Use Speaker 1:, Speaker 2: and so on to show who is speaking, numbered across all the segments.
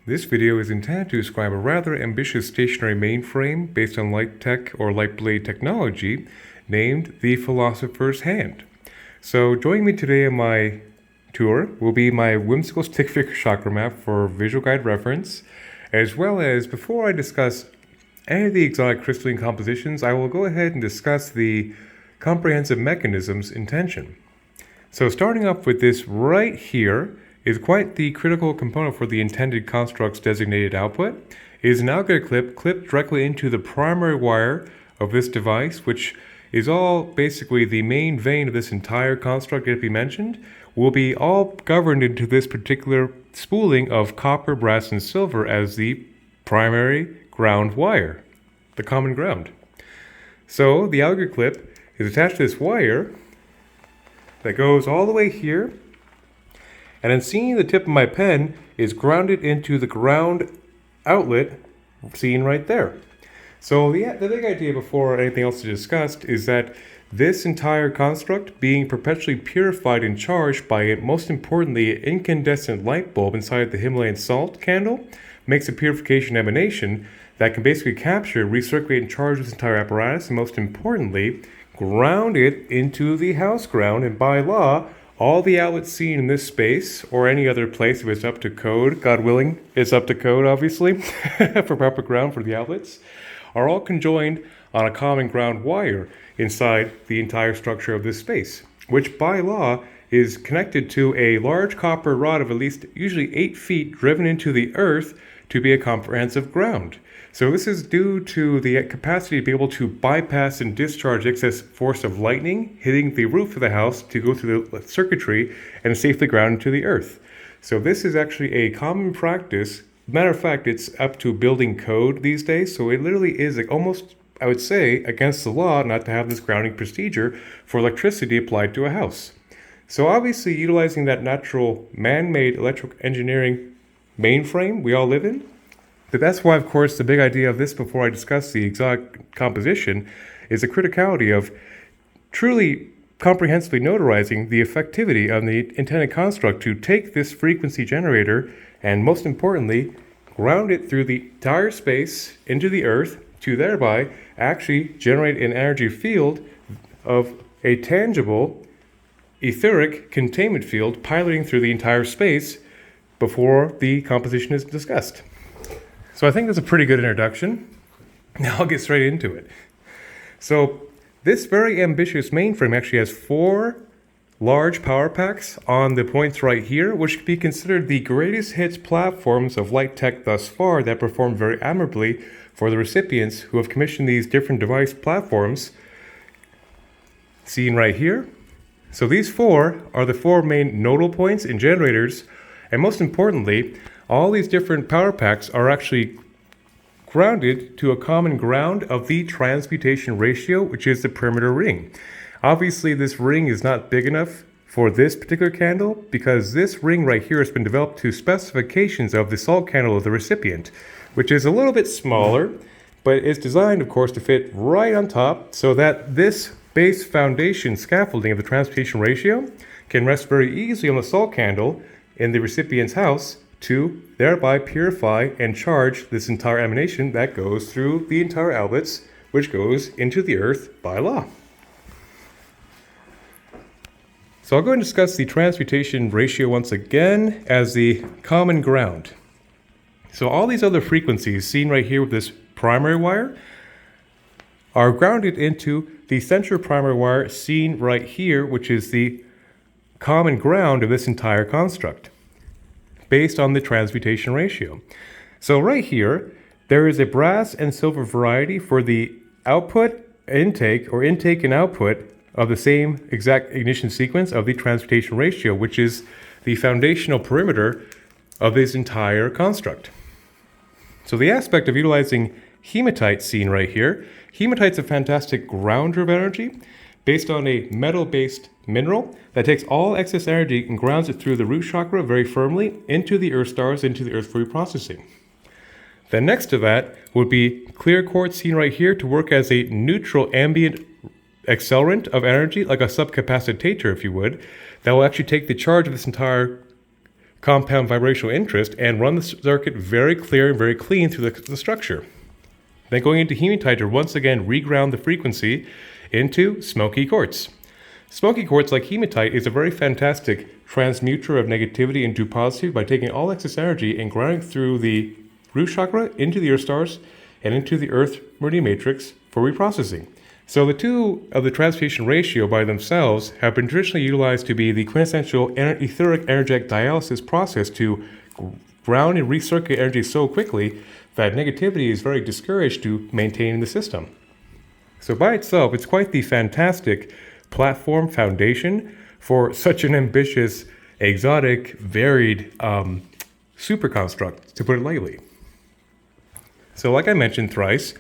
Speaker 1: This video is intended to describe a rather ambitious stationary mainframe based on light tech or light blade technology named the Philosopher's Hand. So joining me today on my tour will be my whimsical stick figure chakra map for visual guide reference, as well as before I discuss any of the exotic crystalline compositions, I will go ahead and discuss the comprehensive mechanisms in tension. So starting off with this right here is quite the critical component for the intended construct's designated output. It is an alligator clip clipped directly into the primary wire of this device, which is all basically the main vein of this entire construct that we mentioned, will be all governed into this particular spooling of copper, brass, and silver as the primary ground wire, the common ground. So the alligator clip is attached to this wire that goes all the way here, and then seeing the tip of my pen is grounded into the ground outlet seen right there. So the big idea before anything else is discussed is that this entire construct being perpetually purified and charged by it, most importantly, an incandescent light bulb inside the Himalayan salt candle makes a purification emanation that can basically capture, recirculate, and charge this entire apparatus, and most importantly, ground it into the house ground. And by law, all the outlets seen in this space, or any other place if it's up to code, God willing, it's up to code obviously, for proper ground for the outlets, are all conjoined on a common ground wire inside the entire structure of this space, which by law is connected to a large copper rod of at least usually 8 feet driven into the earth to be a comprehensive ground. So this is due to the capacity to be able to bypass and discharge excess force of lightning hitting the roof of the house to go through the circuitry and safely ground into the earth. So this is actually a common practice. Matter of fact, it's up to building code these days, so it literally is like almost, I would say, against the law not to have this grounding procedure for electricity applied to a house. So obviously utilizing that natural man-made electrical engineering mainframe we all live in. But that's why, of course, the big idea of this before I discuss the exact composition is the criticality of truly comprehensively notarizing the effectivity of the intended construct to take this frequency generator and, most importantly, ground it through the entire space into the earth to thereby actually generate an energy field of a tangible etheric containment field piloting through the entire space before the composition is discussed. So I think that's a pretty good introduction. Now I'll get straight into it. So this very ambitious mainframe actually has 4 large power packs on the points right here, which could be considered the greatest hits platforms of light tech thus far that perform very admirably for the recipients who have commissioned these different device platforms seen right here. So these 4 are the 4 main nodal points and generators, and most importantly, all these different power packs are actually grounded to a common ground of the transmutation ratio, which is the perimeter ring. Obviously, this ring is not big enough for this particular candle because this ring right here has been developed to specifications of the salt candle of the recipient, which is a little bit smaller, but it's designed, of course, to fit right on top so that this base foundation scaffolding of the transmutation ratio can rest very easily on the salt candle in the recipient's house to thereby purify and charge this entire emanation that goes through the entire outlets, which goes into the earth by law. So I'll go and discuss the transmutation ratio once again as the common ground. So all these other frequencies seen right here with this primary wire are grounded into the central primary wire seen right here, which is the common ground of this entire construct, based on the transmutation ratio. So right here, there is a brass and silver variety for the output, intake, or intake and output of the same exact ignition sequence of the transmutation ratio, which is the foundational perimeter of this entire construct. So the aspect of utilizing hematite seen right here, hematite's a fantastic grounder of energy based on a metal-based mineral that takes all excess energy and grounds it through the root chakra very firmly into the earth stars, into the earth for reprocessing. Then next to that would be clear quartz seen right here to work as a neutral ambient accelerant of energy, like a subcapacitator if you would, that will actually take the charge of this entire compound vibrational interest and run the circuit very clear and very clean through the structure. Then going into hematite to once again reground the frequency into smoky quartz. Smoky quartz, like hematite, is a very fantastic transmuter of negativity into positive by taking all excess energy and grounding through the root chakra into the earth stars and into the earth meridian matrix for reprocessing. So the two of the transmutation ratio by themselves have been traditionally utilized to be the quintessential etheric energetic dialysis process to ground and recirculate energy so quickly that negativity is very discouraged to maintain in the system. So by itself, it's quite the fantastic platform foundation for such an ambitious, exotic, varied super construct, to put it lightly. So like I mentioned thrice,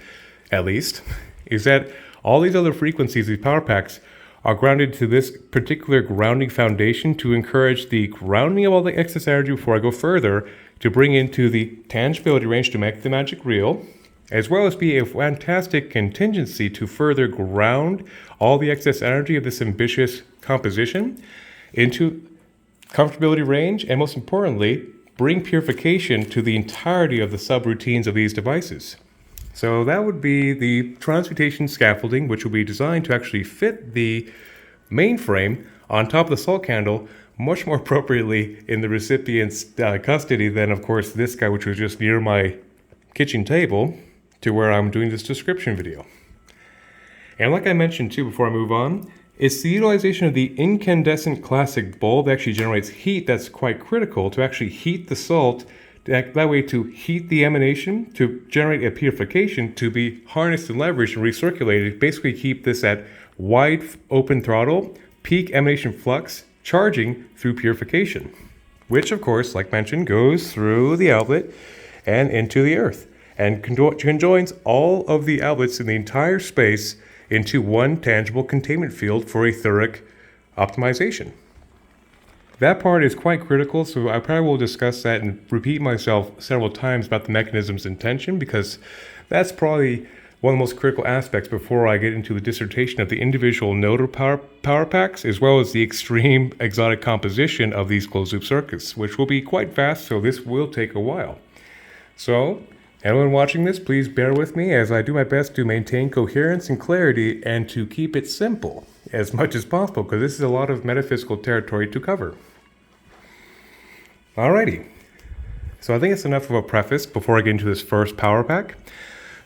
Speaker 1: at least, is that all these other frequencies, these power packs, are grounded to this particular grounding foundation to encourage the grounding of all the excess energy before I go further to bring into the tangibility range to make the magic real, as well as be a fantastic contingency to further ground all the excess energy of this ambitious composition into comfortability range, and most importantly, bring purification to the entirety of the subroutines of these devices. So that would be the transmutation scaffolding, which will be designed to actually fit the mainframe on top of the salt candle much more appropriately in the recipient's custody than, of course, this guy, which was just near my kitchen table to where I'm doing this description video. And like I mentioned too before I move on, it's the utilization of the incandescent classic bulb that actually generates heat that's quite critical to actually heat the salt, that way to heat the emanation, to generate a purification, to be harnessed and leveraged and recirculated, basically keep this at wide open throttle, peak emanation flux, charging through purification, which of course, like mentioned, goes through the outlet and into the earth, and conjoins all of the outlets in the entire space into one tangible containment field for etheric optimization. That part is quite critical, so I probably will discuss that and repeat myself several times about the mechanism's intention, because that's probably one of the most critical aspects before I get into the dissertation of the individual nodal power packs, as well as the extreme exotic composition of these closed-loop circuits, which will be quite fast, so this will take a while. So, anyone watching this, please bear with me as I do my best to maintain coherence and clarity and to keep it simple as much as possible, because this is a lot of metaphysical territory to cover. Alrighty, so I think it's enough of a preface before I get into this first power pack.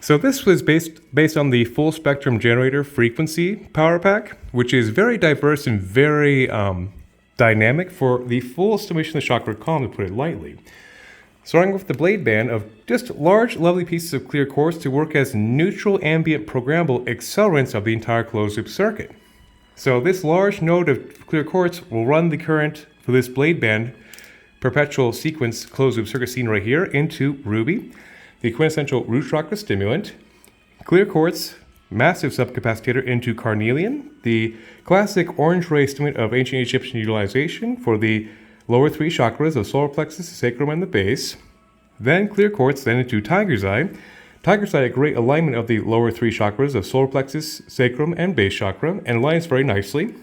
Speaker 1: So this was based on the full spectrum generator frequency power pack, which is very diverse and very dynamic for the full stimulation of the chakra column, to put it lightly. Starting with the blade band of just large, lovely pieces of clear quartz to work as neutral ambient programmable accelerants of the entire closed-loop circuit. So this large node of clear quartz will run the current for this blade band perpetual sequence closed-loop circuit seen right here into ruby, the quintessential root chakra stimulant, clear quartz massive subcapacitor into carnelian, the classic orange ray stimulant of ancient Egyptian utilization for the lower three chakras of solar plexus, sacrum, and the base. Then clear quartz, then into tiger's eye. Tiger's eye, a great alignment of the lower three chakras of solar plexus, sacrum, and base chakra, and aligns very nicely.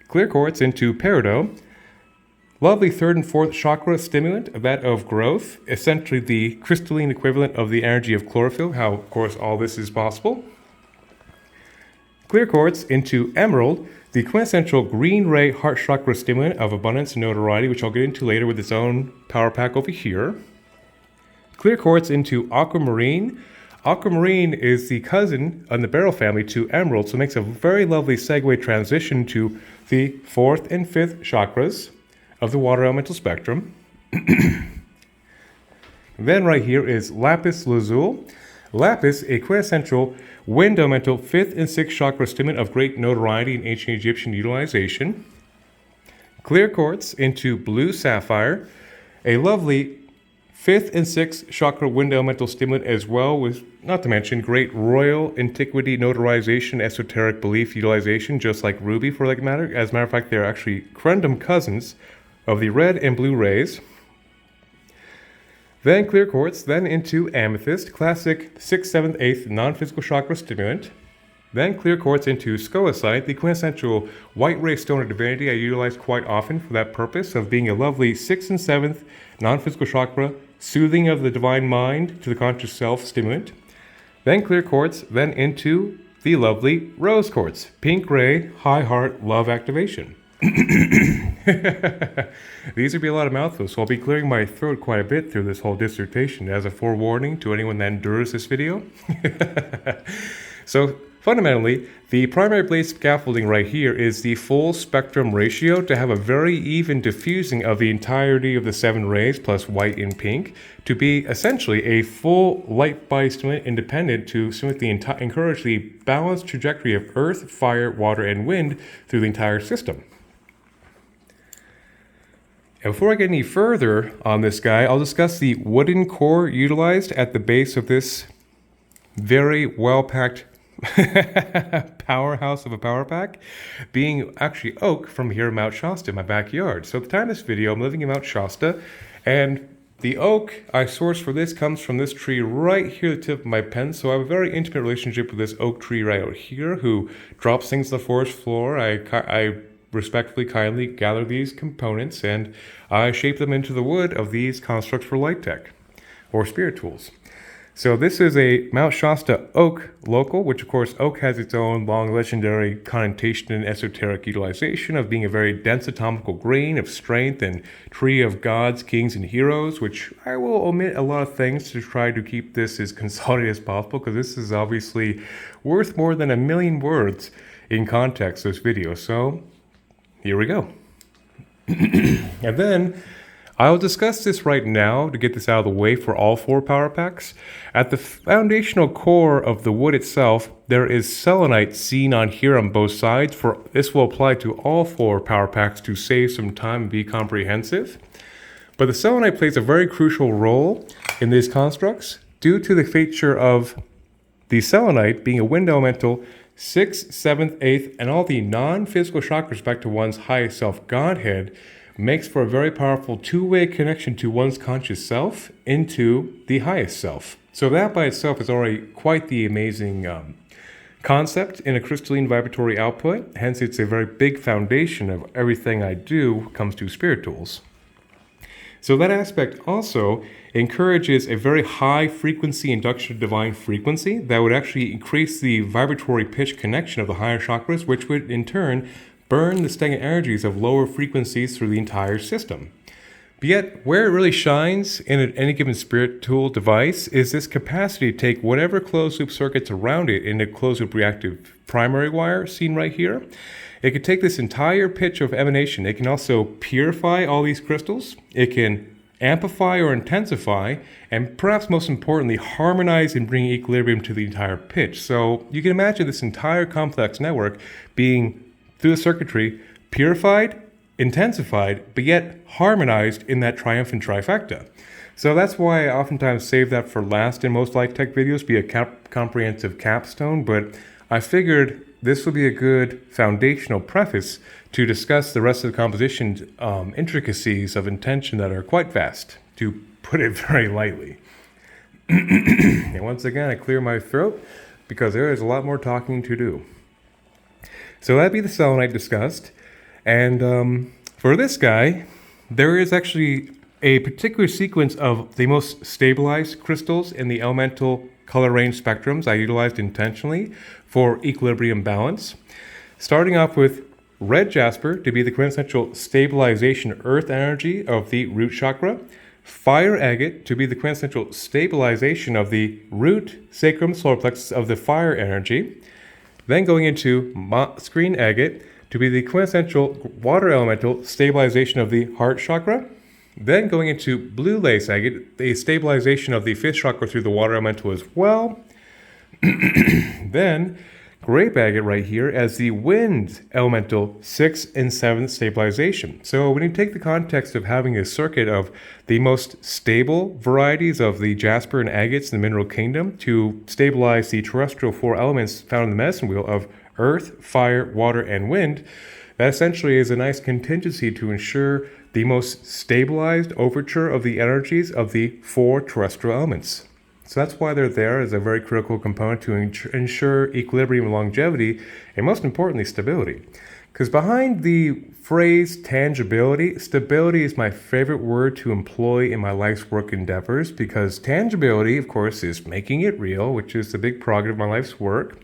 Speaker 1: Clear quartz into peridot. Lovely third and fourth chakra stimulant, that of growth, essentially the crystalline equivalent of the energy of chlorophyll, how, of course, all this is possible. Clear quartz into emerald, the quintessential green ray heart chakra stimulant of abundance and notoriety, which I'll get into later with its own power pack over here. Clear quartz into aquamarine. Aquamarine is the cousin in the beryl family to emerald, so it makes a very lovely segue transition to the fourth and fifth chakras of the water elemental spectrum. Then right here is lapis lazuli. Lapis, a quintessential wind elemental fifth and sixth chakra stimulant of great notoriety in ancient Egyptian utilization. Clear quartz into blue sapphire, a lovely fifth and sixth chakra wind elemental stimulant as well, with, not to mention, great royal antiquity notarization, esoteric belief utilization, just like ruby for that matter. As a matter of fact, they're actually crendum cousins of the red and blue rays. Then clear quartz, then into amethyst, classic 6th, 7th, 8th non-physical chakra stimulant. Then clear quartz into scolecite, the quintessential white ray stone of divinity I utilize quite often for that purpose of being a lovely 6th and 7th non-physical chakra, soothing of the divine mind to the conscious self stimulant. Then clear quartz, then into the lovely rose quartz, pink ray, high heart, love activation. These would be a lot of mouthfuls, so I'll be clearing my throat quite a bit through this whole dissertation as a forewarning to anyone that endures this video. So fundamentally, the primary blade scaffolding right here is the full spectrum ratio to have a very even diffusing of the entirety of the 7 rays plus white and pink to be essentially a full light body stimulant independent to encourage the balanced trajectory of earth, fire, water, and wind through the entire system. And before I get any further on this guy, I'll discuss the wooden core utilized at the base of this very well-packed powerhouse of a power pack, being actually oak from here in Mount Shasta, my backyard. So at the time of this video, I'm living in Mount Shasta, and the oak I sourced for this comes from this tree right here at the tip of my pen. So I have a very intimate relationship with this oak tree right out here who drops things to the forest floor. I respectfully, kindly gather these components and I shape them into the wood of these constructs for light tech or spirit tools. So this is a Mount Shasta oak local, which of course oak has its own long legendary connotation and esoteric utilization of being a very dense atomical grain of strength and tree of gods, kings, and heroes, which I will omit a lot of things to try to keep this as consolidated as possible because this is obviously worth more than 1 million words in context, this video. So here we go. And then I'll discuss this right now to get this out of the way for all 4 power packs. At the foundational core of the wood itself, there is selenite seen on here on both sides. This will apply to all 4 power packs to save some time and be comprehensive. But the selenite plays a very crucial role in these constructs due to the feature of the selenite being a wind elemental 6th, 7th, 8th, and all the non-physical chakras back to one's highest self Godhead makes for a very powerful 2-way connection to one's conscious self into the highest self. So that by itself is already quite the amazing concept in a crystalline vibratory output. Hence, it's a very big foundation of everything I do when it comes to spirit tools. So that aspect also encourages a very high frequency induction of divine frequency that would actually increase the vibratory pitch connection of the higher chakras, which would in turn burn the stagnant energies of lower frequencies through the entire system. But yet, where it really shines in any given spirit tool device is this capacity to take whatever closed loop circuits around it in a closed loop reactive primary wire seen right here. It can take this entire pitch of emanation. It can also purify all these crystals. It can amplify or intensify, and perhaps most importantly, harmonize and bring equilibrium to the entire pitch. So you can imagine this entire complex network being through the circuitry, purified, intensified, but yet harmonized in that triumphant trifecta. So that's why I oftentimes save that for last in most light tech videos, be a comprehensive capstone, but I figured this would be a good foundational preface to discuss the rest of the composition intricacies of intention that are quite vast, to put it very lightly. And once again, I clear my throat because there is a lot more talking to do. So that'd be the selenite discussed. And for this guy, there is actually a particular sequence of the most stabilized crystals in the elemental color range spectrums I utilized intentionally for equilibrium balance. Starting off with red jasper to be the quintessential stabilization earth energy of the root chakra. Fire agate to be the quintessential stabilization of the root, sacrum, solar plexus of the fire energy. Then going into screen agate to be the quintessential water elemental stabilization of the heart chakra. Then going into blue lace agate, the stabilization of the fifth chakra through the water elemental as well. Then grape agate right here as the wind elemental 6th and 7th stabilization. So when you take the context of having a circuit of the most stable varieties of the jasper and agates in the mineral kingdom to stabilize the terrestrial 4 elements found in the medicine wheel of earth, fire, water, and wind, that essentially is a nice contingency to ensure the most stabilized overture of the energies of the 4 terrestrial elements. So that's why they're there as a very critical component to ensure equilibrium and longevity, and most importantly, stability. Because behind the phrase tangibility, stability is my favorite word to employ in my life's work endeavors, because tangibility, of course, is making it real, which is the big prerogative of my life's work.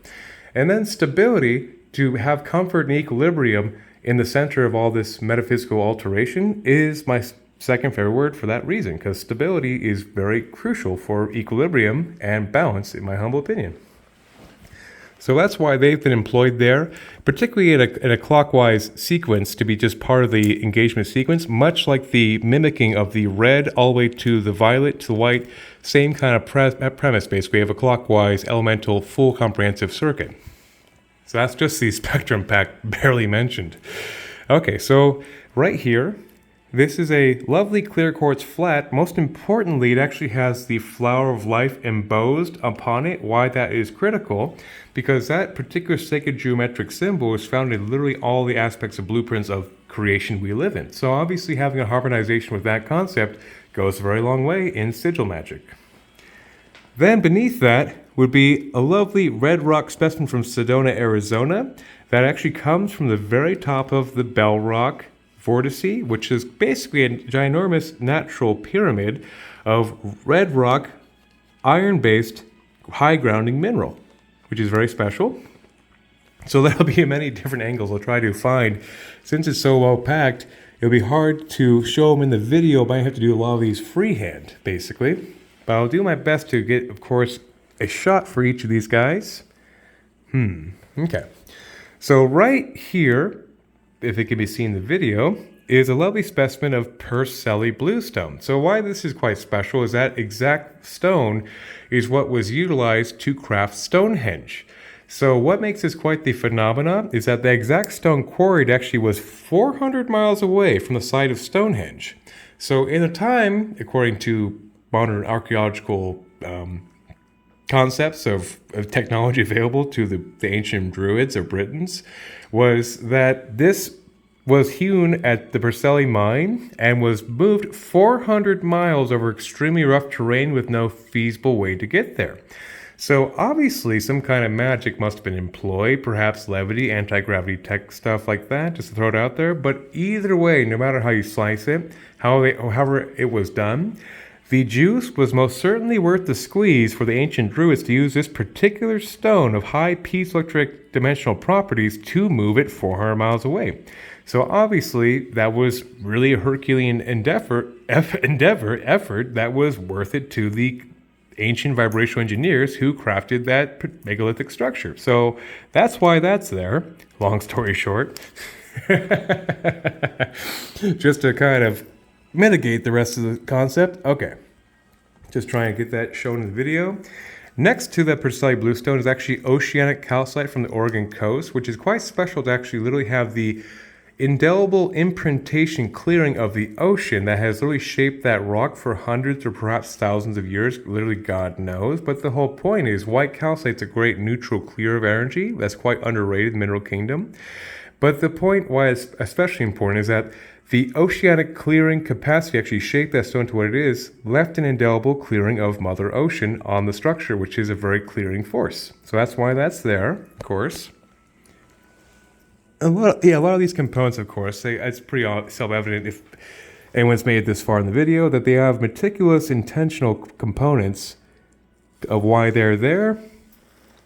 Speaker 1: And then stability, to have comfort and equilibrium in the center of all this metaphysical alteration, is my second favorite word for that reason, because stability is very crucial for equilibrium and balance, in my humble opinion. So that's why they've been employed there, particularly in a clockwise sequence, to be just part of the engagement sequence, much like the mimicking of the red all the way to the violet to the white, same kind of premise, basically, of a clockwise elemental full comprehensive circuit. So that's just the spectrum pack barely mentioned. Okay, so right here, this is a lovely clear quartz flat. Most importantly, it actually has the flower of life embossed upon it. Why that is critical? Because that particular sacred geometric symbol is found in literally all the aspects of blueprints of creation we live in. So obviously having a harmonization with that concept goes a very long way in sigil magic. Then beneath that would be a lovely red rock specimen from Sedona, Arizona, that actually comes from the very top of the Bell Rock vortice, which is basically a ginormous natural pyramid of red rock, iron-based, high grounding mineral, which is very special. So that'll be in many different angles I'll try to find. Since it's so well packed, it'll be hard to show them in the video, but I have to do a lot of these freehand, basically. But I'll do my best to get, of course, a shot for each of these guys. Okay. So right here, if it can be seen in the video, is a lovely specimen of Percelli bluestone. So why this is quite special is that exact stone is what was utilized to craft Stonehenge. So what makes this quite the phenomenon is that the exact stone quarried actually was 400 miles away from the site of Stonehenge. So in a time, according to modern archaeological concepts of technology available to the ancient Druids or Britons, was that this was hewn at the Percelli mine and was moved 400 miles over extremely rough terrain with no feasible way to get there. So obviously some kind of magic must have been employed, perhaps levity, anti-gravity tech, stuff like that, just to throw it out there. But either way, no matter how you slice it, however it was done, the juice was most certainly worth the squeeze for the ancient Druids to use this particular stone of high piezoelectric dimensional properties to move it 400 miles away. So obviously that was really a Herculean effort that was worth it to the ancient vibrational engineers who crafted that megalithic structure. So that's why that's there, long story short. Just to kind of mitigate the rest of the concept. Okay, just trying to get that shown in the video. Next to the Percelli bluestone is actually oceanic calcite from the Oregon coast, which is quite special to actually literally have the indelible imprintation clearing of the ocean that has literally shaped that rock for hundreds or perhaps thousands of years, literally God knows. But the whole point is white calcite's a great neutral clear of energy that's quite underrated in the mineral kingdom. But the point why it's especially important is that the oceanic clearing capacity actually shaped that stone to what it is, left an indelible clearing of Mother Ocean on the structure, which is a very clearing force. So that's why that's there, of course. A lot of these components, of course, it's pretty self-evident if anyone's made it this far in the video, that they have meticulous, intentional components of why they're there.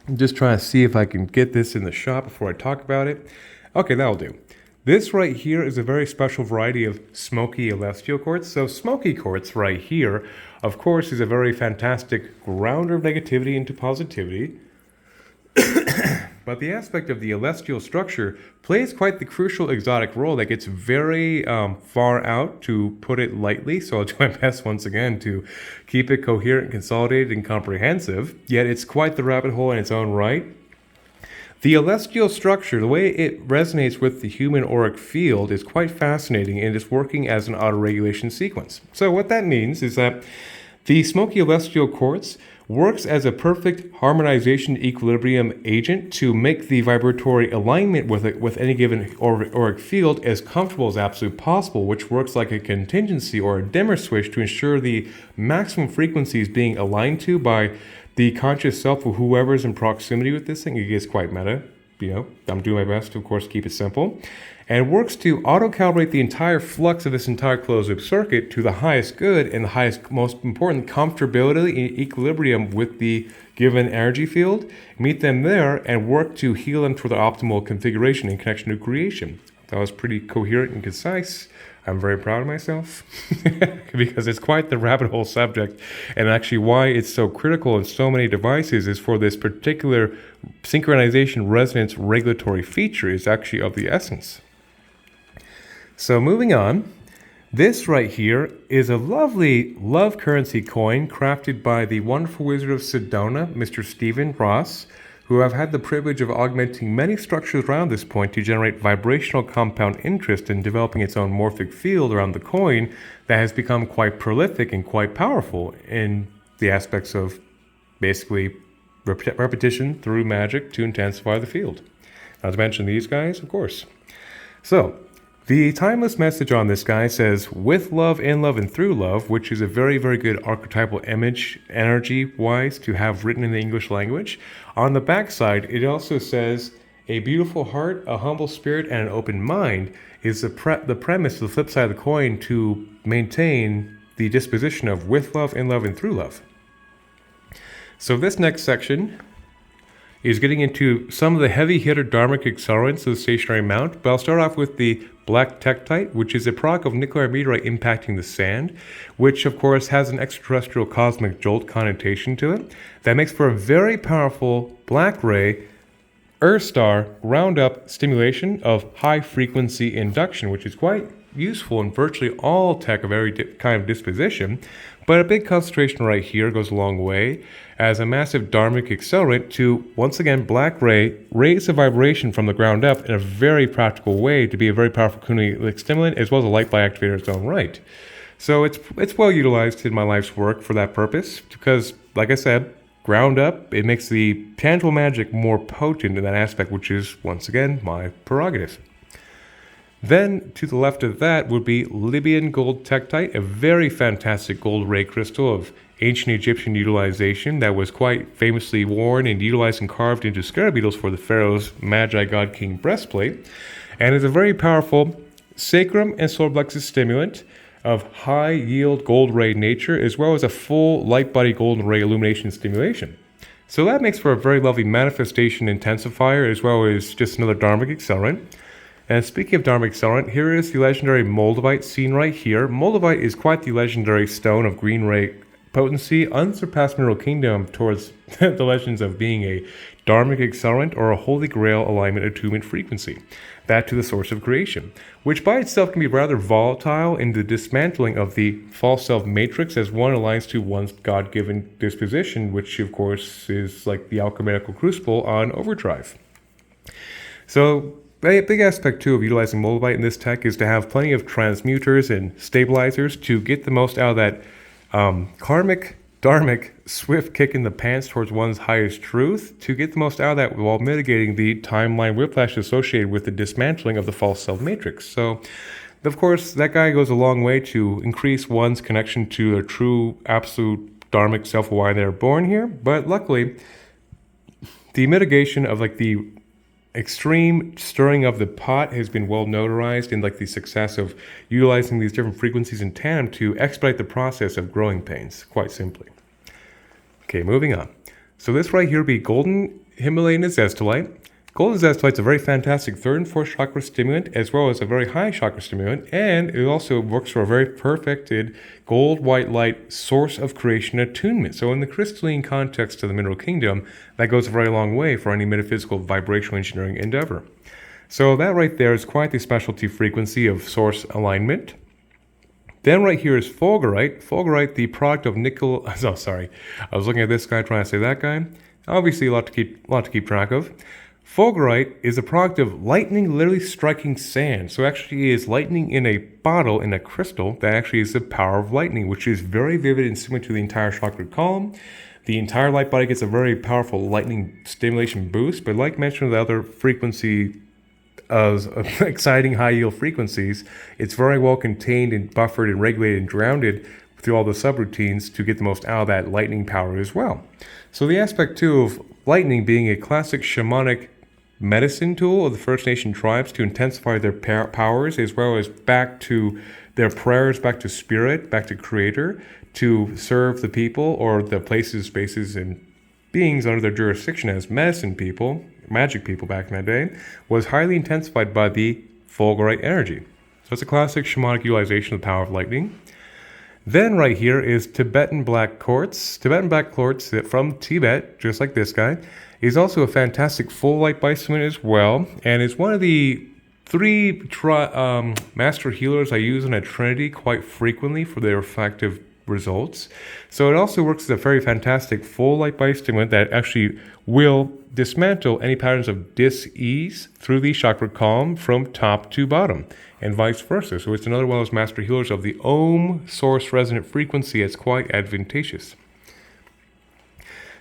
Speaker 1: I'm just trying to see if I can get this in the shot before I talk about it. Okay, that'll do. This right here is a very special variety of smoky celestial quartz. So smoky quartz right here, of course, is a very fantastic grounder of negativity into positivity. But the aspect of the celestial structure plays quite the crucial exotic role that gets very far out, to put it lightly. So I'll do my best once again to keep it coherent, consolidated, and comprehensive. Yet it's quite the rabbit hole in its own right. The celestial structure, the way it resonates with the human auric field, is quite fascinating, and is working as an autoregulation sequence. So what that means is that the smoky celestial quartz works as a perfect harmonization equilibrium agent to make the vibratory alignment with any given auric field as comfortable as absolutely possible, which works like a contingency or a dimmer switch to ensure the maximum frequency is being aligned to by the conscious self of whoever's in proximity with this thing. It gets quite meta. I'm doing my best to, of course, keep it simple. And works to auto-calibrate the entire flux of this entire closed-loop circuit to the highest good and the highest, most important, comfortability and equilibrium with the given energy field, meet them there, and work to heal them for the optimal configuration in connection to creation. That was pretty coherent and concise. I'm very proud of myself because it's quite the rabbit hole subject, and actually why it's so critical in so many devices is for this particular synchronization resonance regulatory feature is actually of the essence. So moving on, this right here is a lovely love currency coin crafted by the wonderful wizard of Sedona, Mr. Stephen Ross, who I've had the privilege of augmenting many structures around this point to generate vibrational compound interest in developing its own morphic field around the coin that has become quite prolific and quite powerful in the aspects of basically repetition through magic to intensify the field. Not to mention these guys, of course. So, the timeless message on this guy says, with love, in love, and through love, which is a very, very good archetypal image, energy-wise, to have written in the English language. On the backside, it also says, a beautiful heart, a humble spirit, and an open mind is the premise, the flip side of the coin, to maintain the disposition of with love, in love, and through love. So this next section is getting into some of the heavy hitter dharmic accelerants of the stationary mount, but I'll start off with the black tektite, which is a product of nuclear meteorite impacting the sand, which of course has an extraterrestrial cosmic jolt connotation to it. That makes for a very powerful black ray Earth star roundup stimulation of high frequency induction, which is quite useful in virtually all tech of every kind of disposition. But a big concentration right here goes a long way as a massive dharmic accelerant to, once again, black ray, raise the vibration from the ground up in a very practical way to be a very powerful Kundalini stimulant as well as a light by activator in its own right. So it's well utilized in my life's work for that purpose because, like I said, ground up, it makes the tangible magic more potent in that aspect, which is, once again, my prerogative. Then, to the left of that would be Libyan gold tektite, a very fantastic gold ray crystal of ancient Egyptian utilization that was quite famously worn and utilized and carved into scarab beetles for the pharaoh's Magi God King breastplate, and is a very powerful sacrum and solar plexus stimulant of high yield gold ray nature, as well as a full light body golden ray illumination stimulation. So that makes for a very lovely manifestation intensifier, as well as just another dharmic accelerant. And speaking of dharmic accelerant, here is the legendary Moldavite seen right here. Moldavite is quite the legendary stone of green ray potency, unsurpassed mineral kingdom towards the legends of being a dharmic accelerant or a holy grail alignment attunement frequency. That to the source of creation, which by itself can be rather volatile in the dismantling of the false self matrix as one aligns to one's God-given disposition, which of course is like the alchemical crucible on overdrive. So, a big aspect, too, of utilizing Moldavite in this tech is to have plenty of transmuters and stabilizers to get the most out of that karmic, dharmic, swift kick in the pants towards one's highest truth, to get the most out of that while mitigating the timeline whiplash associated with the dismantling of the false self matrix. So, of course, that guy goes a long way to increase one's connection to a true, absolute dharmic self why they're born here. But luckily, the mitigation of like the extreme stirring of the pot has been well notarized in like the success of utilizing these different frequencies in tandem to expedite the process of growing pains, quite simply. Okay, moving on. So this right here would be golden Himalayan zestolite. Golden zestolite is a very fantastic third and fourth chakra stimulant, as well as a very high chakra stimulant, and it also works for a very perfected gold white light source of creation attunement. So in the crystalline context of the mineral kingdom, that goes a very long way for any metaphysical vibrational engineering endeavor. So that right there is quite the specialty frequency of source alignment. Then right here is fulgurite. Fulgurite, the product of nickel. I was looking at this guy trying to say that guy. Obviously a lot to keep track of. Fulgurite is a product of lightning literally striking sand. So actually is lightning in a bottle, in a crystal, that actually is the power of lightning, which is very vivid and similar to the entire chakra column. The entire light body gets a very powerful lightning stimulation boost, but like mentioned with the other frequency exciting high yield frequencies, it's very well contained and buffered and regulated and grounded through all the subroutines to get the most out of that lightning power as well. So the aspect too of lightning being a classic shamanic medicine tool of the First Nation tribes to intensify their powers, as well as back to their prayers, back to spirit, back to creator, to serve the people or the places, spaces, and beings under their jurisdiction as medicine people, magic people back in that day, was highly intensified by the fulgurite energy. So it's a classic shamanic utilization of the power of lightning. Then right here is Tibetan black quartz. Tibetan black quartz from Tibet, just like this guy, is also a fantastic full light bison as well, and is one of the three master healers I use in a trinity quite frequently for their effective results. So it also works as a very fantastic full light biostimulant that actually will dismantle any patterns of dis-ease through the chakra column from top to bottom, and vice versa. So it's another one of those master healers of the Om source resonant frequency. It's quite advantageous.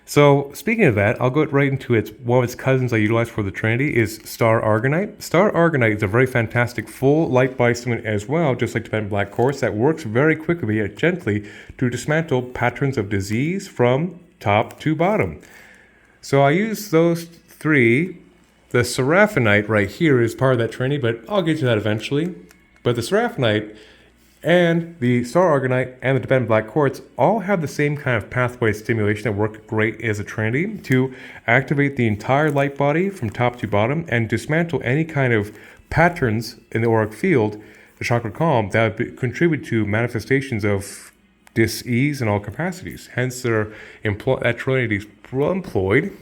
Speaker 1: So speaking of that, I'll go right into it. One of its cousins I utilize for the Trinity is Star Argonite. Star Argonite is a very fantastic full light biostimulant as well, just like Tibetan black quartz, that works very quickly yet gently to dismantle patterns of disease from top to bottom. So I use those three. The Seraphinite right here is part of that Trinity, but I'll get to that eventually. But the Seraphinite and the Star Argonite and the Tibetan black quartz all have the same kind of pathway stimulation that work great as a trinity to activate the entire light body from top to bottom and dismantle any kind of patterns in the auric field, the chakra column, that would contribute to manifestations of dis-ease in all capacities. Hence, that trinity is employed.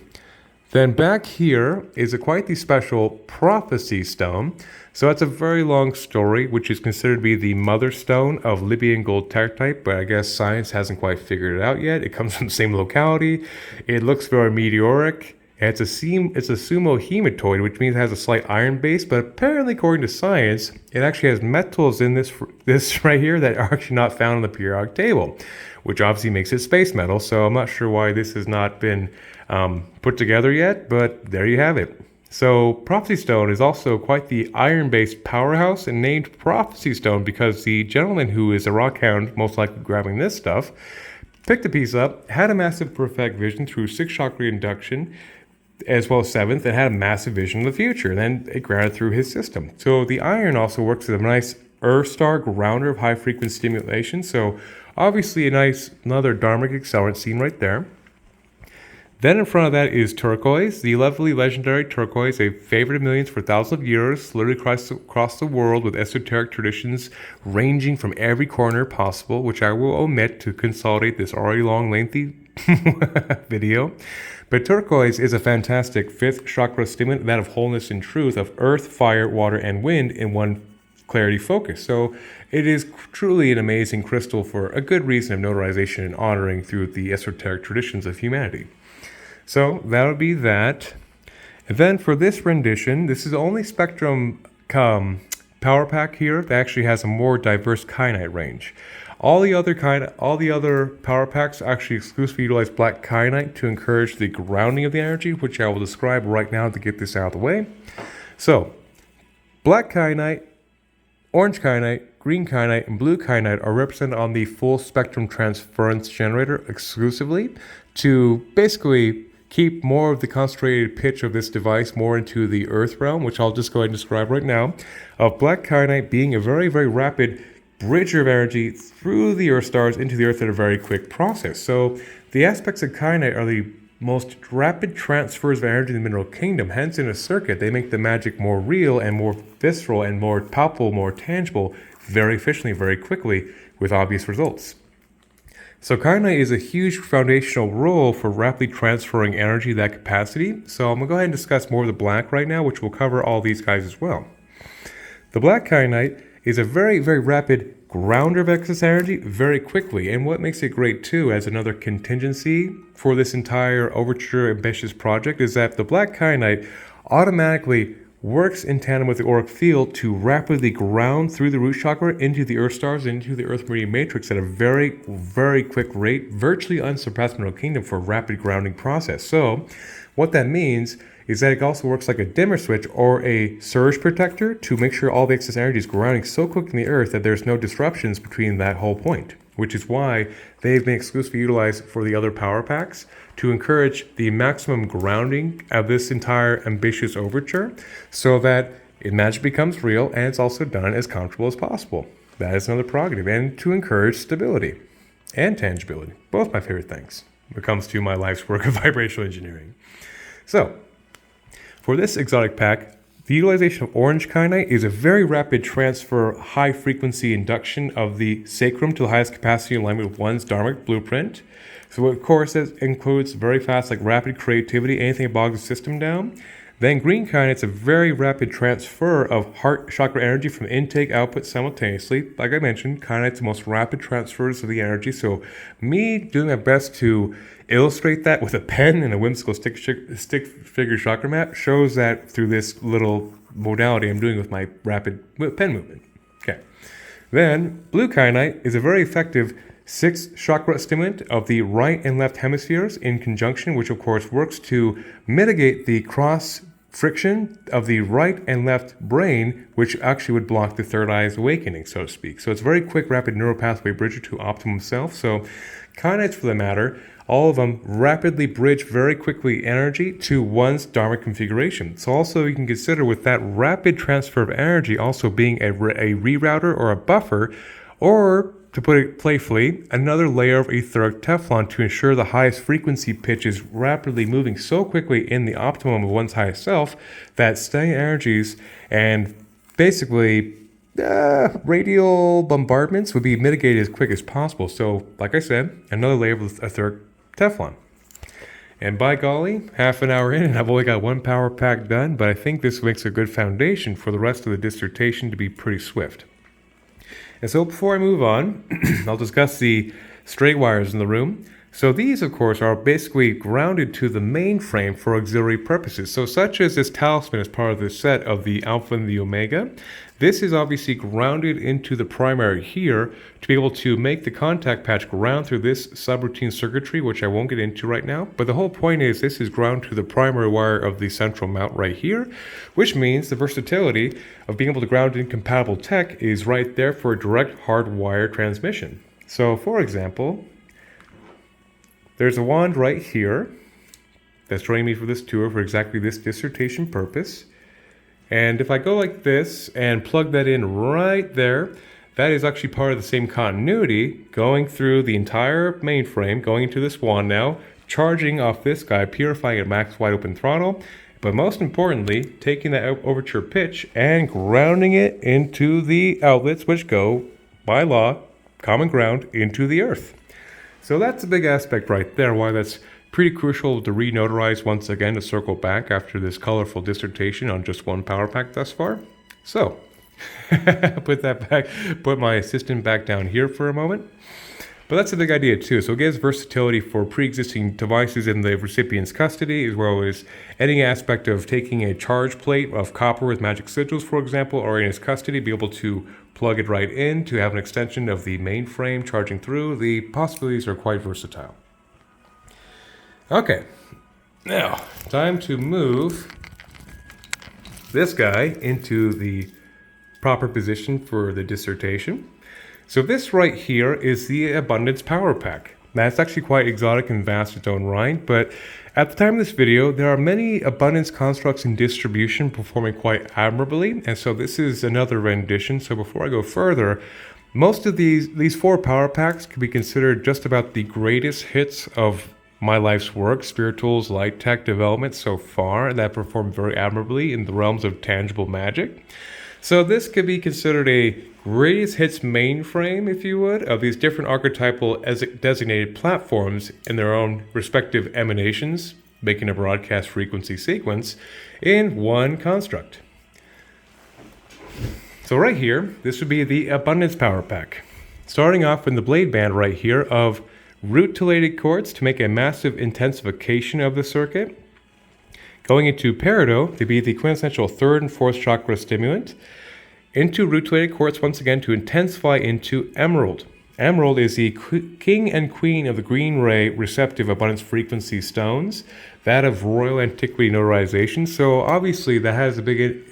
Speaker 1: Then back here is quite the special prophecy stone. So that's a very long story, which is considered to be the mother stone of Libyan gold tektite, but I guess science hasn't quite figured it out yet. It comes from the same locality. It looks very meteoric. It's a sumo hematoid, which means it has a slight iron base, but apparently, according to science, it actually has metals in this right here that are actually not found on the periodic table, which obviously makes it space metal. So I'm not sure why this has not been put together yet, but there you have it. So Prophecy Stone is also quite the iron-based powerhouse, and named Prophecy Stone because the gentleman who is a rock hound, most likely grabbing this stuff, picked the piece up, had a massive prophetic vision through 6th chakra induction, as well as 7th, and had a massive vision of the future. And then it grounded through his system. So the iron also works as a nice Earth star grounder of high-frequency stimulation. So obviously another dharmic accelerant seen right there. Then in front of that is turquoise, the lovely legendary turquoise, a favorite of millions for thousands of years, literally across the world with esoteric traditions ranging from every corner possible, which I will omit to consolidate this already long, lengthy video. But turquoise is a fantastic 5th chakra stimulant, that of wholeness and truth, of earth, fire, water, and wind in one clarity focus. So it is truly an amazing crystal for a good reason of notarization and honoring through the esoteric traditions of humanity. So that would be that. And then for this rendition, this is the only Spectrum power pack here that actually has a more diverse kyanite range. All the other power packs actually exclusively utilize black kyanite to encourage the grounding of the energy, which I will describe right now to get this out of the way. So, black kyanite, orange kyanite, green kyanite, and blue kyanite are represented on the full spectrum transference generator exclusively to basically keep more of the concentrated pitch of this device more into the earth realm, which I'll just go ahead and describe right now, of black kyanite being a very, very rapid bridger of energy through the earth stars into the earth at a very quick process. So the aspects of kyanite are the most rapid transfers of energy in the mineral kingdom. Hence, in a circuit, they make the magic more real and more visceral and more palpable, more tangible, very efficiently, very quickly, with obvious results. So kyanite is a huge foundational role for rapidly transferring energy to that capacity. So I'm going to go ahead and discuss more of the black right now, which will cover all these guys as well. The black kyanite is a very, very rapid grounder of excess energy very quickly. And what makes it great too, as another contingency for this entire overture ambitious project, is that the black kyanite automatically works in tandem with the auric field to rapidly ground through the root chakra into the earth stars, into the earth meridian matrix at a very, very quick rate, virtually unsurpassed in Middle Kingdom for a rapid grounding process. So what that means is that it also works like a dimmer switch or a surge protector to make sure all the excess energy is grounding so quick in the earth that there's no disruptions between that whole point, which is why they've been exclusively utilized for the other power packs to encourage the maximum grounding of this entire ambitious overture so that it magically becomes real and it's also done as comfortable as possible. That is another prerogative, and to encourage stability and tangibility, both my favorite things when it comes to my life's work of vibrational engineering. So, for this exotic pack, the utilization of orange kyanite is a very rapid transfer, high-frequency induction of the sacrum to the highest capacity in alignment with one's dharmic blueprint. So, of course, it includes very fast, rapid creativity, anything that bogs the system down. Then green kyanite's a very rapid transfer of heart chakra energy from intake output simultaneously. Like I mentioned, kyanite's the most rapid transfers of the energy. So me doing my best to illustrate that with a pen and a whimsical stick figure chakra map shows that through this little modality I'm doing with my rapid pen movement. Okay. Then blue kyanite is a very effective 6 chakra stimulant of the right and left hemispheres in conjunction, which of course works to mitigate the cross friction of the right and left brain, which actually would block the third eye's awakening, so to speak. So it's a very quick, rapid neuropathway bridger to optimum self. So kyanites, for the matter, all of them rapidly bridge very quickly energy to one's dharmic configuration. So also you can consider with that rapid transfer of energy also being a rerouter or a buffer, or to put it playfully, another layer of etheric Teflon to ensure the highest frequency pitch is rapidly moving so quickly in the optimum of one's highest self that stagnant energies and basically radial bombardments would be mitigated as quick as possible. So, like I said, another layer of etheric Teflon. And by golly, half an hour in and I've only got one power pack done, but I think this makes a good foundation for the rest of the dissertation to be pretty swift. And so before I move on, I'll discuss the straight wires in the room. So these, of course, are basically grounded to the mainframe for auxiliary purposes. So such as this talisman as part of the set of the Alpha and the Omega. This is obviously grounded into the primary here to be able to make the contact patch ground through this subroutine circuitry, which I won't get into right now. But the whole point is this is ground to the primary wire of the central mount right here, which means the versatility of being able to ground incompatible tech is right there for a direct hardwire transmission. So for example, there's a wand right here that's joining me for this tour for exactly this dissertation purpose. And if I go like this and plug that in right there, that is actually part of the same continuity going through the entire mainframe, going into this wand now, charging off this guy, purifying at max wide open throttle, but most importantly, taking that overture pitch and grounding it into the outlets, which go, by law, common ground, into the earth. So that's a big aspect right there, why that's pretty crucial to re-notarize once again to circle back after this colorful dissertation on just one power pack thus far. So, put my assistant back down here for a moment. But that's a big idea too. So it gives versatility for pre-existing devices in the recipient's custody, as well as any aspect of taking a charge plate of copper with magic sigils, for example, or in his custody, be able to plug it right in to have an extension of the mainframe charging through. The possibilities are quite versatile. Okay, now time to move this guy into the proper position for the dissertation. So this right here is the Abundance Power Pack. That's actually quite exotic and vast in its own right, but at the time of this video, there are many abundance constructs in distribution performing quite admirably, and so this is another rendition. So before I go further, most of these 4 power packs could be considered just about the greatest hits of my life's work, spirituals, light tech development so far, that performed very admirably in the realms of tangible magic. So this could be considered a greatest hits mainframe, if you would, of these different archetypal designated platforms in their own respective emanations, making a broadcast frequency sequence in one construct. So right here, this would be the Abundance Power Pack. Starting off in the blade band right here of root-related quartz to make a massive intensification of the circuit. Going into peridot to be the quintessential third and fourth chakra stimulant. Into rutilated quartz once again to intensify into emerald. Emerald is the king and queen of the green ray receptive abundance frequency stones, that of royal antiquity notarization. So obviously that has a big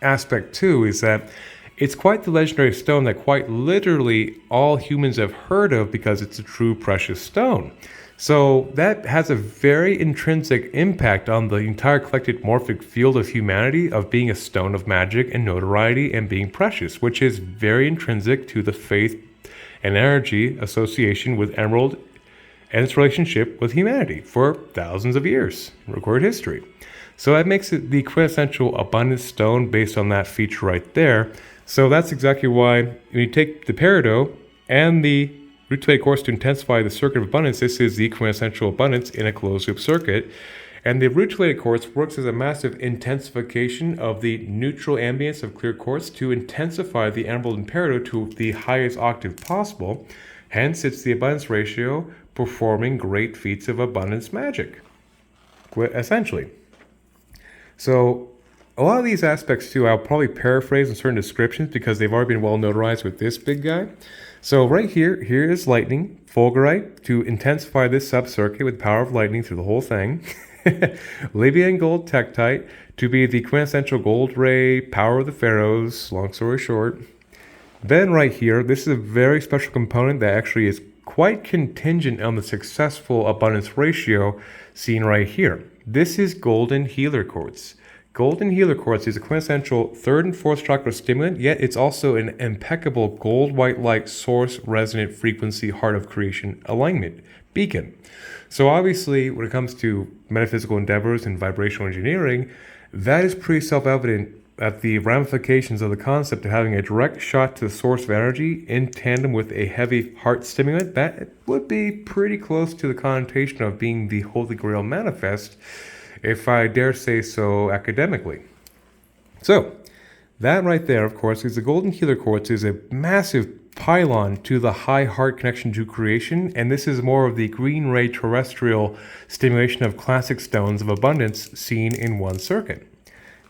Speaker 1: aspect too, is that it's quite the legendary stone that quite literally all humans have heard of because it's a true precious stone. So that has a very intrinsic impact on the entire collected morphic field of humanity of being a stone of magic and notoriety and being precious, which is very intrinsic to the faith and energy association with emerald and its relationship with humanity for thousands of years in recorded history. So that makes it the quintessential abundance stone based on that feature right there. So that's exactly why when you take the peridot and the rutilated quartz to intensify the circuit of abundance, this is the quintessential abundance in a closed loop circuit. And the rutilated quartz works as a massive intensification of the neutral ambience of clear quartz to intensify the emerald and peridot to the highest octave possible. Hence, it's the abundance ratio performing great feats of abundance magic, essentially. So a lot of these aspects too, I'll probably paraphrase in certain descriptions because they've already been well notarized with this big guy. So right here is lightning, fulgurite, to intensify this sub-circuit with the power of lightning through the whole thing. Libyan gold tektite, to be the quintessential gold ray, power of the pharaohs, long story short. Then right here, this is a very special component that actually is quite contingent on the successful abundance ratio seen right here. This is golden healer quartz. Golden healer quartz is a quintessential third and fourth chakra stimulant, yet it's also an impeccable gold white light source resonant frequency heart of creation alignment beacon. So obviously when it comes to metaphysical endeavors and vibrational engineering, that is pretty self-evident at the ramifications of the concept of having a direct shot to the source of energy in tandem with a heavy heart stimulant. That would be pretty close to the connotation of being the Holy Grail manifest, if I dare say so academically. So, that right there, of course, is the golden healer quartz is a massive pylon to the high heart connection to creation, and this is more of the green ray terrestrial stimulation of classic stones of abundance seen in one circuit.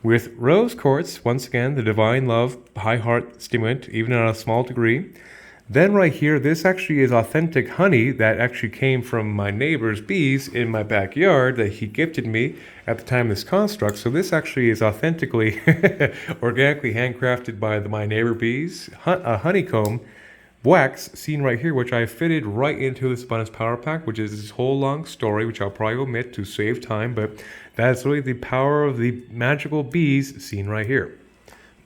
Speaker 1: With rose quartz, once again, the divine love, high heart stimulant, even on a small degree. Then right here, this actually is authentic honey that actually came from my neighbor's bees in my backyard that he gifted me at the time of this construct. So this actually is authentically, organically handcrafted by my neighbor bees, a honeycomb wax seen right here, which I fitted right into this abundance power pack, which is this whole long story, which I'll probably omit to save time, but that's really the power of the magical bees seen right here.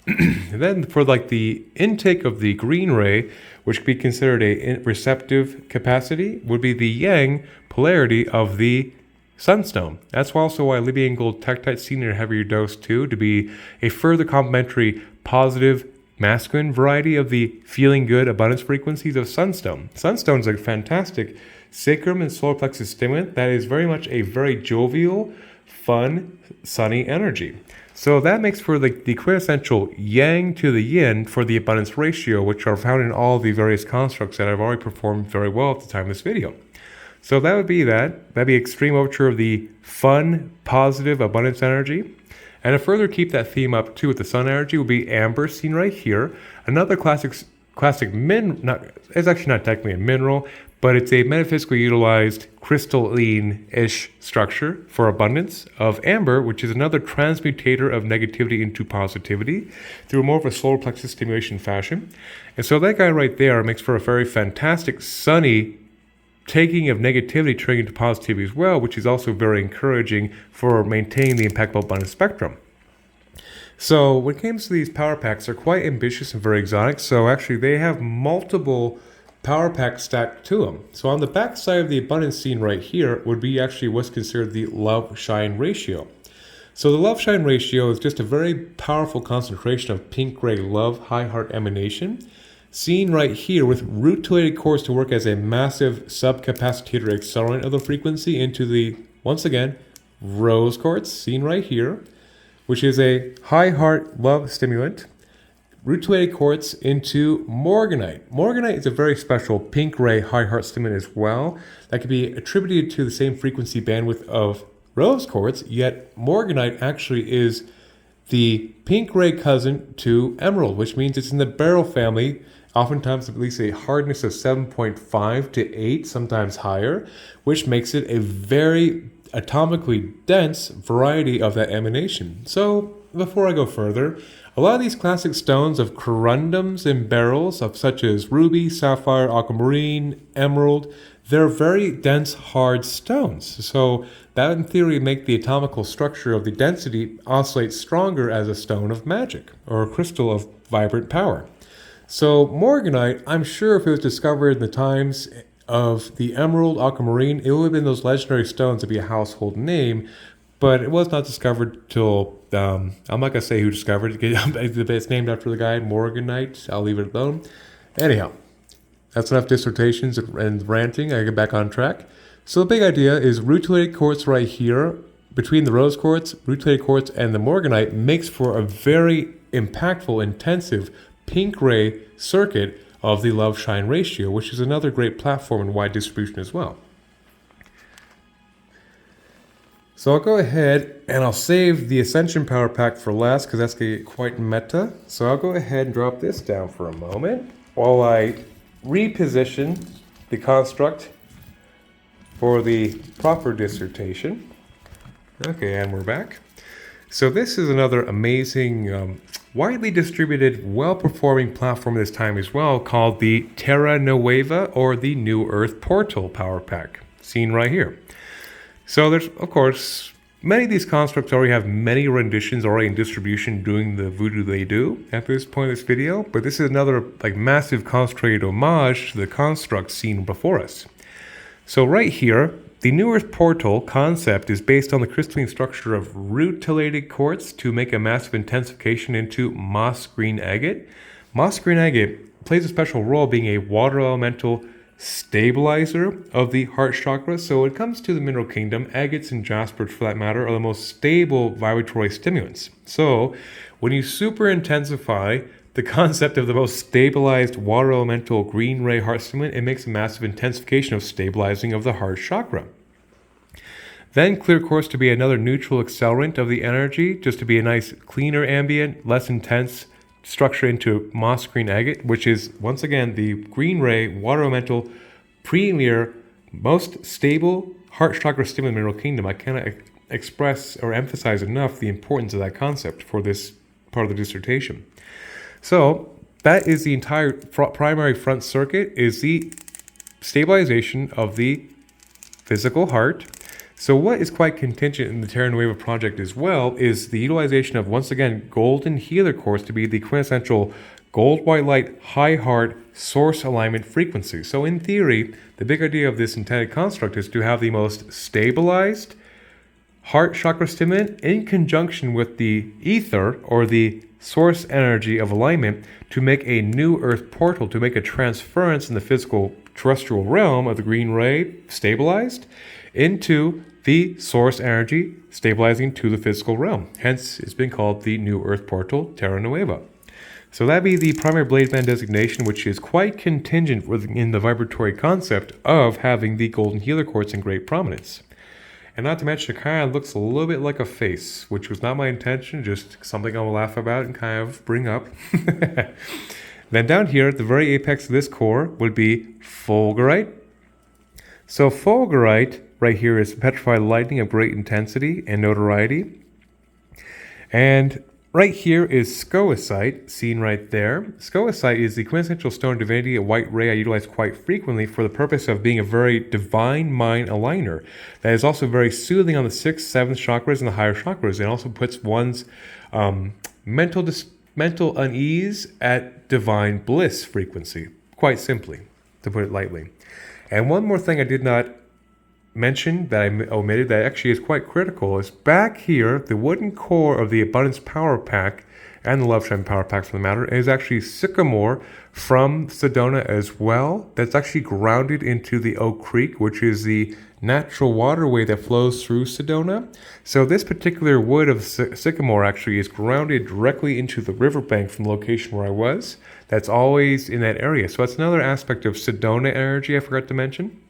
Speaker 1: And then for like the intake of the green ray, which could be considered a receptive capacity, would be the yang polarity of the sunstone. That's also why Libyan gold tektite seen in a heavier dose too, to be a further complementary positive masculine variety of the feeling good abundance frequencies of sunstone. Sunstone is a fantastic sacrum and solar plexus stimulant that is very much a very jovial, fun, sunny energy. So that makes for the quintessential yang to the yin for the abundance ratio, which are found in all the various constructs that I've already performed very well at the time of this video. So that would be that. That'd be extreme overture of the fun, positive abundance energy. And to further keep that theme up too with the sun energy would be amber seen right here. Another classic it's actually not technically a mineral, but it's a metaphysically utilized crystalline-ish structure for abundance of amber, which is another transmutator of negativity into positivity through more of a solar plexus stimulation fashion. And so that guy right there makes for a very fantastic sunny taking of negativity turning into positivity as well, which is also very encouraging for maintaining the impeccable abundance spectrum. So when it comes to these power packs, they're quite ambitious and very exotic. So actually they have multiple power packs stacked to them. So on the back side of the abundance scene right here would be actually what's considered the love-shine ratio. So the love-shine ratio is just a very powerful concentration of pink-gray love high heart emanation, seen right here with rutilated quartz to work as a massive subcapacitor accelerant of the frequency into the, once again, rose quartz, seen right here, which is a high heart love stimulant. Rutilated quartz into morganite. Morganite is a very special pink ray high heart stimulant as well that can be attributed to the same frequency bandwidth of rose quartz, yet morganite actually is the pink gray cousin to emerald, which means it's in the beryl family, oftentimes at least a hardness of 7.5 to 8, sometimes higher, which makes it a very atomically dense variety of that emanation. So before I go further, a lot of these classic stones of corundums and beryls, of such as ruby, sapphire, aquamarine, emerald, they're very dense, hard stones. So that in theory make the atomical structure of the density oscillate stronger as a stone of magic or a crystal of vibrant power. So morganite, I'm sure if it was discovered in the times of the emerald, aquamarine, it would have been those legendary stones to be a household name, but it was not discovered till, I'm not going to say who discovered it. It's named after the guy, morganite. I'll leave it alone. Anyhow, that's enough dissertations and ranting. I get back on track. So the big idea is rutilated quartz right here, between the rose quartz, rutilated quartz, and the morganite makes for a very impactful, intensive, pink-gray circuit of the love-shine ratio, which is another great platform and wide distribution as well. So I'll go ahead and I'll save the Ascension Power Pack for last because that's going to get quite meta. So I'll go ahead and drop this down for a moment while I reposition the construct for the proper dissertation. Okay, and we're back. So this is another amazing, widely distributed, well-performing platform this time as well, called the Terra Nueva, or the New Earth Portal Power Pack, seen right here. So there's, of course, many of these constructs already have many renditions already in distribution doing the voodoo they do at this point in this video, but this is another massive concentrated homage to the constructs seen before us. So right here, the New Earth Portal concept is based on the crystalline structure of rutilated quartz to make a massive intensification into moss green agate. Moss green agate plays a special role being a water elemental stabilizer of the heart chakra. So when it comes to the mineral kingdom, agates and jaspers for that matter are the most stable vibratory stimulants. So when you super intensify the concept of the most stabilized water elemental green ray heart stimulant, it makes a massive intensification of stabilizing of the heart chakra. Then clear quartz to be another neutral accelerant of the energy, just to be a nice cleaner ambient, less intense structure into moss green agate, which is once again the green ray water elemental premier most stable heart chakra stimulant mineral kingdom. I cannot express or emphasize enough the importance of that concept for this part of the dissertation. So that is the entire primary front circuit, is the stabilization of the physical heart. So what is quite contingent in the Terra Nueva project as well is the utilization of, once again, golden healer quartz to be the quintessential gold white light high heart source alignment frequency. So in theory, the big idea of this intended construct is to have the most stabilized heart chakra stimulant in conjunction with the ether or the source energy of alignment to make a new earth portal, to make a transference in the physical terrestrial realm of the green ray stabilized into the source energy stabilizing to the physical realm. Hence, it's been called the New Earth Portal Terra Nueva. So that'd be the primary blade band designation, which is quite contingent in the vibratory concept of having the golden healer quartz in great prominence. And not to mention, it kind of looks a little bit like a face, which was not my intention, just something I'll laugh about and kind of bring up. Then down here, at the very apex of this core would be fulgurite. So fulgurite right here is petrified lightning of great intensity and notoriety. And right here is scoicite, seen right there. Scoicite is the quintessential stone divinity, a white ray I utilize quite frequently for the purpose of being a very divine mind aligner. That is also very soothing on the 6th, 7th chakras and the higher chakras, and also puts one's mental unease at divine bliss frequency, quite simply, to put it lightly. And one more thing I did not mention that I omitted that actually is quite critical is back here, the wooden core of the Abundance Power Pack and the Love Shine Power Pack for the matter is actually sycamore from Sedona as well. That's actually grounded into the Oak Creek, which is the natural waterway that flows through Sedona. So this particular wood of sycamore actually is grounded directly into the riverbank from the location where I was. That's always in that area. So that's another aspect of Sedona energy I forgot to mention.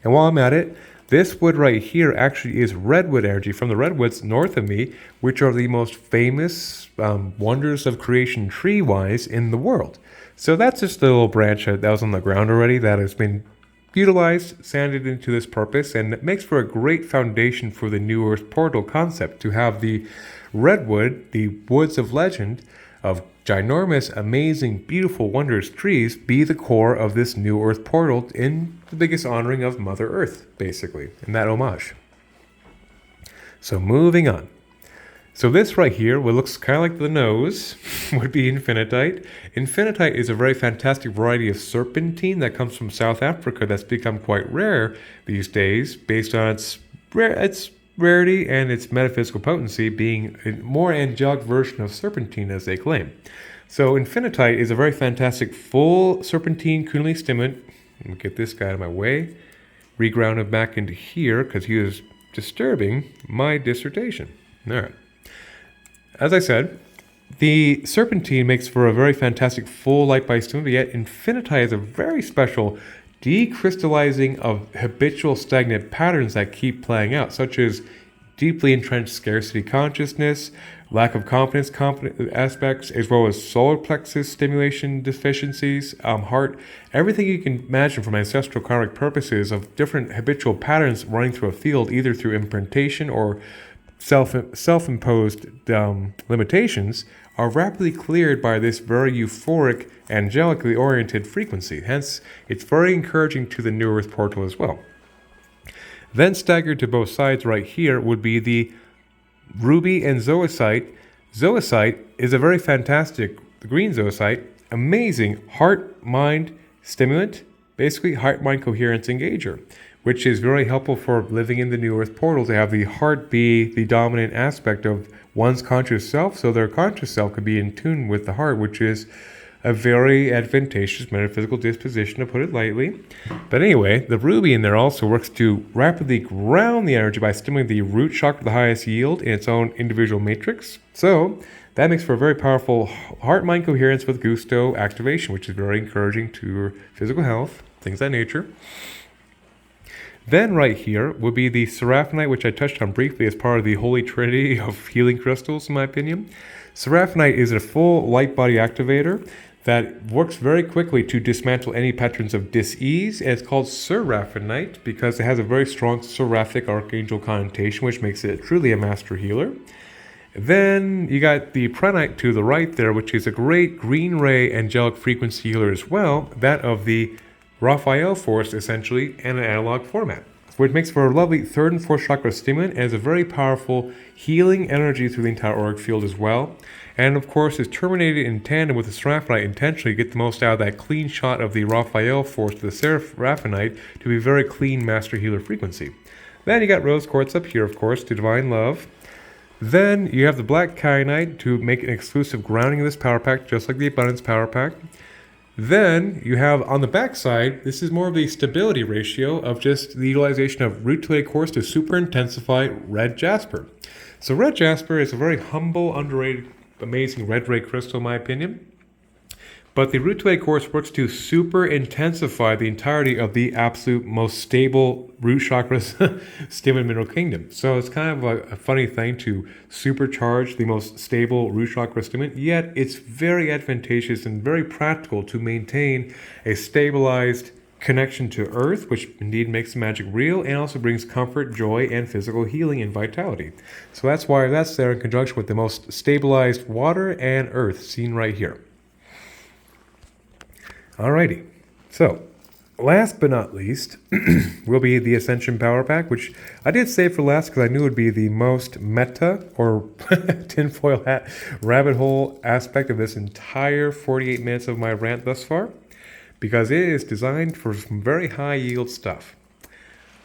Speaker 1: And while I'm at it, This wood right here actually is redwood energy from the redwoods north of me, which are the most famous wonders of creation tree-wise in the world. So that's just a little branch that was on the ground already that has been utilized, sanded into this purpose, and it makes for a great foundation for the New Earth portal concept to have the redwood, the woods of legend, of ginormous, amazing, beautiful, wondrous trees be the core of this New Earth portal in the biggest honoring of Mother Earth, basically, in that homage. So moving on. So this right here, what looks kind of like the nose, would be infinitite. Infinitite is a very fantastic variety of serpentine that comes from South Africa that's become quite rare these days based on its rarity and its metaphysical potency being a more angelic version of serpentine as they claim. So infinitite is a very fantastic full serpentine kundalini stimulant. Let me get this guy out of my way. Reground him back into here because he was disturbing my dissertation. All right. As I said, the serpentine makes for a very fantastic full light-body stimulant, yet infinitite is a very special decrystallizing of habitual stagnant patterns that keep playing out, such as deeply entrenched scarcity consciousness, lack of confidence aspects, as well as solar plexus stimulation deficiencies, heart, everything you can imagine from ancestral karmic purposes of different habitual patterns running through a field, either through imprintation or self-imposed limitations, are rapidly cleared by this very euphoric, angelically oriented frequency. Hence, it's very encouraging to the New Earth portal as well. Then staggered to both sides right here would be the ruby and zoisite. Zoisite is a very fantastic, the green zoisite, amazing heart-mind stimulant, basically heart-mind coherence engager, which is very helpful for living in the New Earth portal to have the heart be the dominant aspect of one's conscious self, so their conscious self could be in tune with the heart, which is a very advantageous metaphysical disposition, to put it lightly. But anyway, the ruby in there also works to rapidly ground the energy by stimulating the root chakra, the highest yield, in its own individual matrix. So that makes for a very powerful heart-mind coherence with gusto activation, which is very encouraging to your physical health, things of that nature. Then right here would be the seraphinite, which I touched on briefly as part of the holy trinity of healing crystals, in my opinion. Seraphinite is a full light body activator that works very quickly to dismantle any patterns of dis-ease, and it's called seraphinite because it has a very strong seraphic archangel connotation, which makes it truly a master healer. Then you got the pranite to the right there, which is a great green ray angelic frequency healer as well, that of the Raphael force, essentially, in an analog format, which makes for a lovely third and fourth chakra stimulant and is a very powerful healing energy through the entire auric field as well. And of course, is terminated in tandem with the seraphinite intentionally to get the most out of that clean shot of the Raphael force to the seraphinite to be a very clean master healer frequency. Then you got rose quartz up here, of course, to divine love. Then you have the black kyanite to make an exclusive grounding of this power pack, just like the abundance power pack. Then you have on the back side, this is more of the stability ratio of just the utilization of root-related quartz to super intensify red jasper. So red jasper is a very humble, underrated, amazing red ray crystal in my opinion. But the root-related quartz works to super intensify the entirety of the absolute most stable root chakras stimulant mineral kingdom. So it's kind of a funny thing to supercharge the most stable root chakra stimulant, yet it's very advantageous and very practical to maintain a stabilized connection to earth, which indeed makes the magic real and also brings comfort, joy, and physical healing and vitality. So that's why that's there in conjunction with the most stabilized water and earth seen right here. Alrighty, so last but not least will be the Ascension Power Pack, which I did save for last because I knew it would be the most meta or tinfoil hat rabbit hole aspect of this entire 48 minutes of my rant thus far, because it is designed for some very high yield stuff.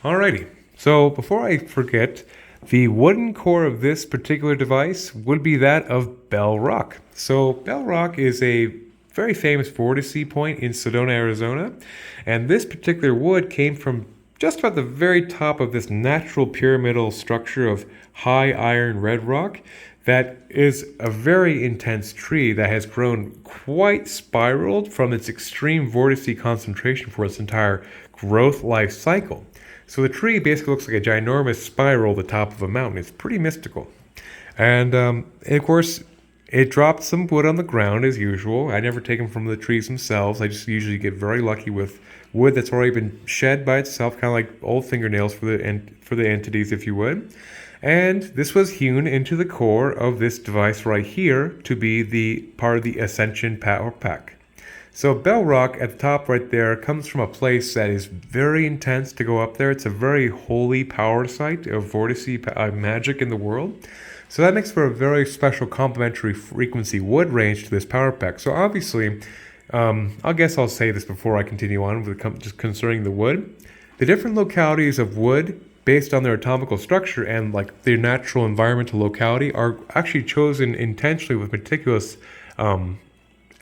Speaker 1: Alrighty, so before I forget, the wooden core of this particular device would be that of Bell Rock. So Bell Rock is a very famous vortice point in Sedona, Arizona, and this particular wood came from just about the very top of this natural pyramidal structure of high iron red rock that is a very intense tree that has grown quite spiraled from its extreme vortice concentration for its entire growth life cycle. So the tree basically looks like a ginormous spiral at the top of a mountain. It's pretty mystical. And of course, it dropped some wood on the ground as usual. I never take them from the trees themselves. I just usually get very lucky with wood that's already been shed by itself, kind of like old fingernails for the entities, if you would. And this was hewn into the core of this device right here to be the part of the Ascension Power Pack. So Bell Rock at the top right there comes from a place that is very intense to go up there. It's a very holy power site of vortice magic in the world. So that makes for a very special complementary frequency wood range to this power pack. So obviously, I guess I'll say this before I continue on with just concerning the wood. The different localities of wood based on their atomical structure and like their natural environmental locality are actually chosen intentionally with meticulous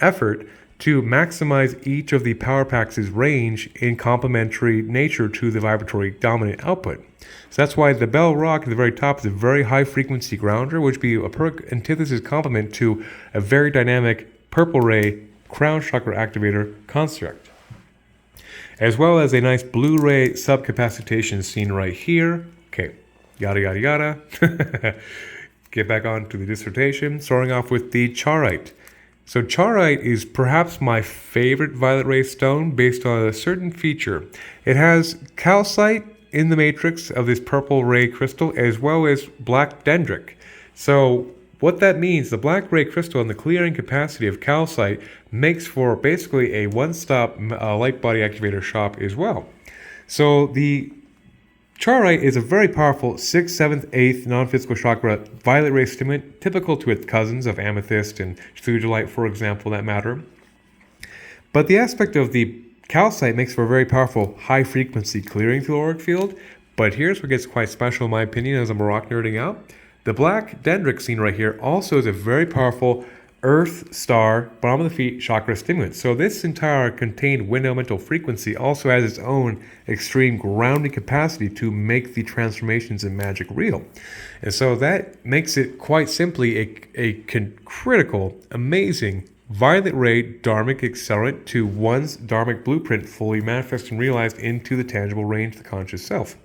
Speaker 1: effort to maximize each of the power packs' range in complementary nature to the vibratory dominant output. So that's why the Bell Rock at the very top is a very high frequency grounder, which would be a antithesis complement to a very dynamic purple ray crown chakra activator construct. As well as a nice blue ray subcapacitation seen right here. Okay, yada yada yada. Get back on to the dissertation, starting off with the chaurite. So chaurite is perhaps my favorite violet ray stone based on a certain feature. It has calcite in the matrix of this purple ray crystal as well as black dendric. So what that means, the black ray crystal and the clearing capacity of calcite makes for basically a one-stop light body activator shop as well. So the chaurite is a very powerful 6th, 7th, 8th non-physical chakra violet ray stimulant, typical to its cousins of amethyst and sugilite, for example, that matter. But the aspect of the calcite makes for a very powerful high-frequency clearing through the auric field. But here's what gets quite special in my opinion as I'm rock nerding out. The black dendric seen right here also is a very powerful earth star bottom of the feet chakra stimulant. So this entire contained wind elemental frequency also has its own extreme grounding capacity to make the transformations in magic real. And so that makes it quite simply a critical, amazing violet ray dharmic accelerant to one's dharmic blueprint fully manifest and realized into the tangible range of the conscious self,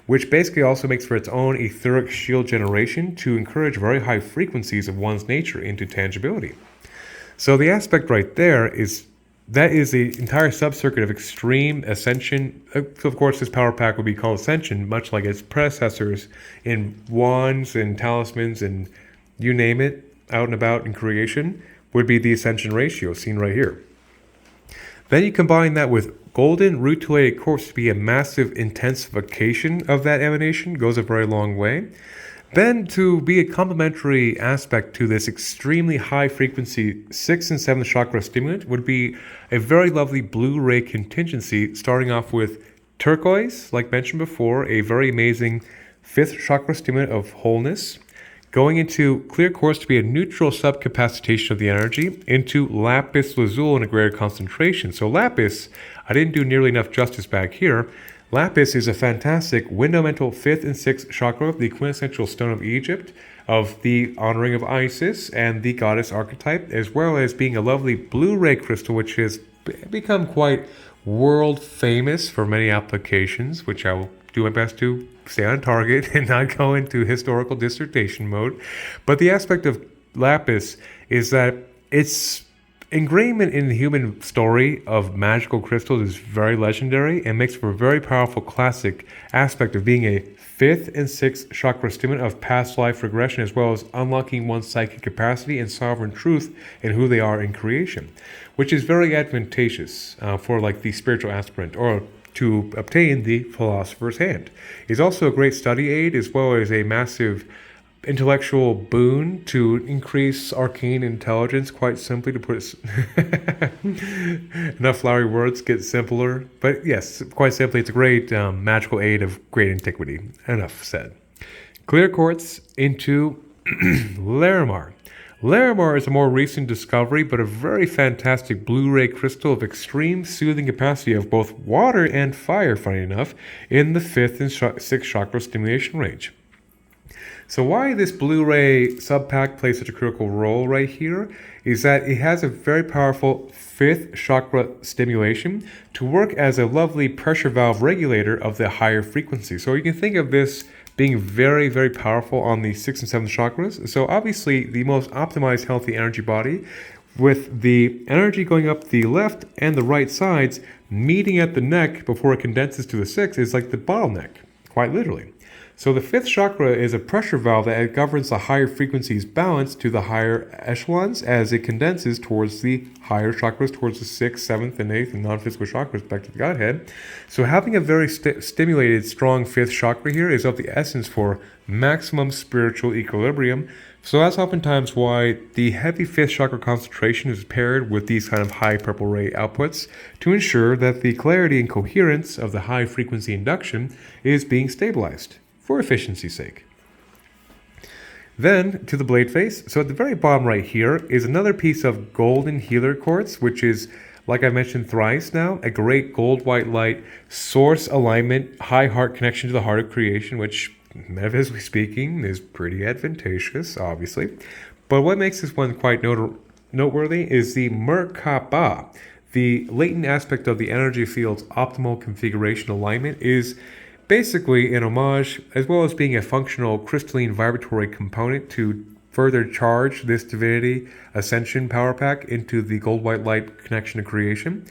Speaker 1: which basically also makes for its own etheric shield generation to encourage very high frequencies of one's nature into tangibility. So the aspect right there is the entire subcircuit of extreme ascension. So of course, this power pack would be called Ascension, much like its predecessors in wands and talismans and you name it, out and about in creation, would be the Ascension ratio seen right here. Then you combine that with golden rutilated quartz to be a massive intensification of that emanation, goes a very long way. Then to be a complementary aspect to this extremely high frequency 6th and 7th chakra stimulant would be a very lovely blue ray contingency, starting off with turquoise, like mentioned before, a very amazing 5th chakra stimulant of wholeness, going into clear quartz to be a neutral subcapacitation of the energy, into lapis lazuli in a greater concentration. So lapis, I didn't do nearly enough justice back here. Lapis is a fantastic wind elemental 5th and 6th chakra, the quintessential stone of Egypt, of the honoring of Isis and the goddess archetype, as well as being a lovely blue ray crystal, which has become quite world famous for many applications, which I will do my best to stay on target and not go into historical dissertation mode. But the aspect of lapis is that its ingrainment in the human story of magical crystals is very legendary and makes for a very powerful classic aspect of being a 5th and 6th chakra stimulant of past life regression, as well as unlocking one's psychic capacity and sovereign truth in who they are in creation, which is very advantageous for like the spiritual aspirant or to obtain the philosopher's hand. It's also a great study aid as well as a massive intellectual boon to increase arcane intelligence, quite simply, to put it enough flowery words get simpler. But yes, quite simply, it's a great magical aid of great antiquity. Enough said. Clear quartz into Larimar. Larimar is a more recent discovery, but a very fantastic blue ray crystal of extreme soothing capacity of both water and fire, funny enough, in the 5th and 6th chakra stimulation range. So why this Blu-ray subpack plays such a critical role right here is that it has a very powerful fifth chakra stimulation to work as a lovely pressure valve regulator of the higher frequency. So you can think of this being very, very powerful on the sixth and seventh chakras. So obviously the most optimized healthy energy body with the energy going up the left and the right sides meeting at the neck before it condenses to the sixth is like the bottleneck, quite literally. So the fifth chakra is a pressure valve that governs the higher frequencies balance to the higher echelons as it condenses towards the higher chakras, towards the sixth, seventh, and eighth, and non-physical chakras back to the Godhead. So having a very stimulated, strong fifth chakra here is of the essence for maximum spiritual equilibrium. So that's oftentimes why the heavy fifth chakra concentration is paired with these kind of high purple ray outputs to ensure that the clarity and coherence of the high frequency induction is being stabilized for efficiency's sake. Then to the blade face. So at the very bottom right here is another piece of golden healer quartz, which is, like I mentioned thrice now, a great gold white light source alignment, high heart connection to the heart of creation, which metaphysically speaking is pretty advantageous, obviously. But what makes this one quite noteworthy is the Merkaba. The latent aspect of the energy field's optimal configuration alignment is basically an homage, as well as being a functional crystalline vibratory component to further charge this divinity ascension power pack into the gold white light connection to creation,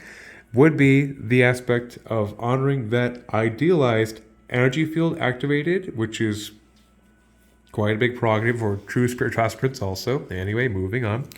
Speaker 1: would be the aspect of honoring that idealized energy field activated, which is quite a big prerogative for true spiritual aspirants also. Anyway, moving on.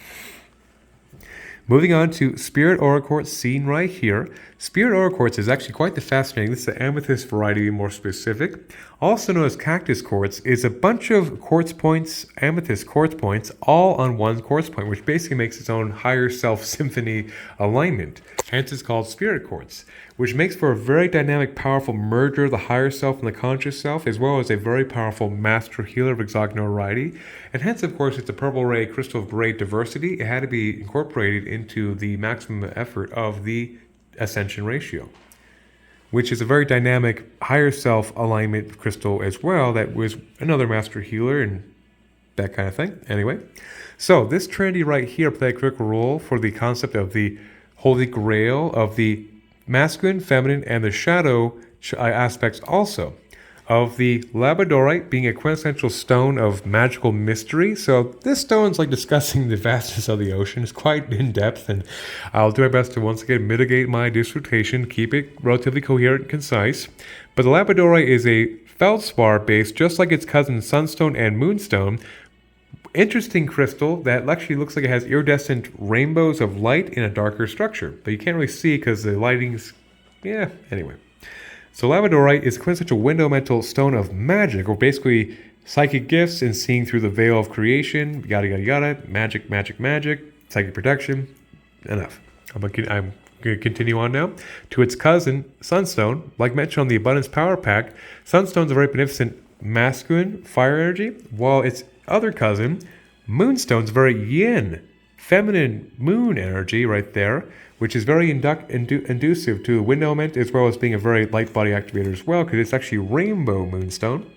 Speaker 1: Moving on to Spirit Aura Quartz seen right here. Spirit Aura Quartz is actually quite the fascinating. This is the amethyst variety, to be more specific. Also known as cactus quartz, is a bunch of quartz points, amethyst quartz points, all on one quartz point, which basically makes its own higher self symphony alignment. Hence it's called spirit quartz, which makes for a very dynamic, powerful merger of the higher self and the conscious self, as well as a very powerful master healer of exotic notoriety. And hence, of course, it's a purple ray crystal of great diversity. It had to be incorporated into the maximum effort of the ascension ratio, which is a very dynamic higher self alignment crystal as well. That was another master healer and that kind of thing. Anyway, so this trinity right here played a critical role for the concept of the holy grail of the masculine, feminine, and the shadow aspects also. Of the labradorite being a quintessential stone of magical mystery. So this stone's like discussing the vastness of the ocean. It's quite in-depth, and I'll do my best to once again mitigate my dissertation, keep it relatively coherent and concise. But the labradorite is a feldspar base, just like its cousin sunstone and moonstone. Interesting crystal that actually looks like it has iridescent rainbows of light in a darker structure, but you can't really see because the lighting's, anyway. So labradorite is a quintessential window mental stone of magic, or basically psychic gifts and seeing through the veil of creation, yada yada yada, magic, magic, magic, psychic protection. Enough. I'm going to continue on now to its cousin, sunstone. Like mentioned on the Abundance Power Pack, sunstone's a very beneficent masculine fire energy, while its other cousin, moonstone's very yin, feminine moon energy right there, which is very inducive to the wind element, as well as being a very light body activator as well, because it's actually rainbow moonstone.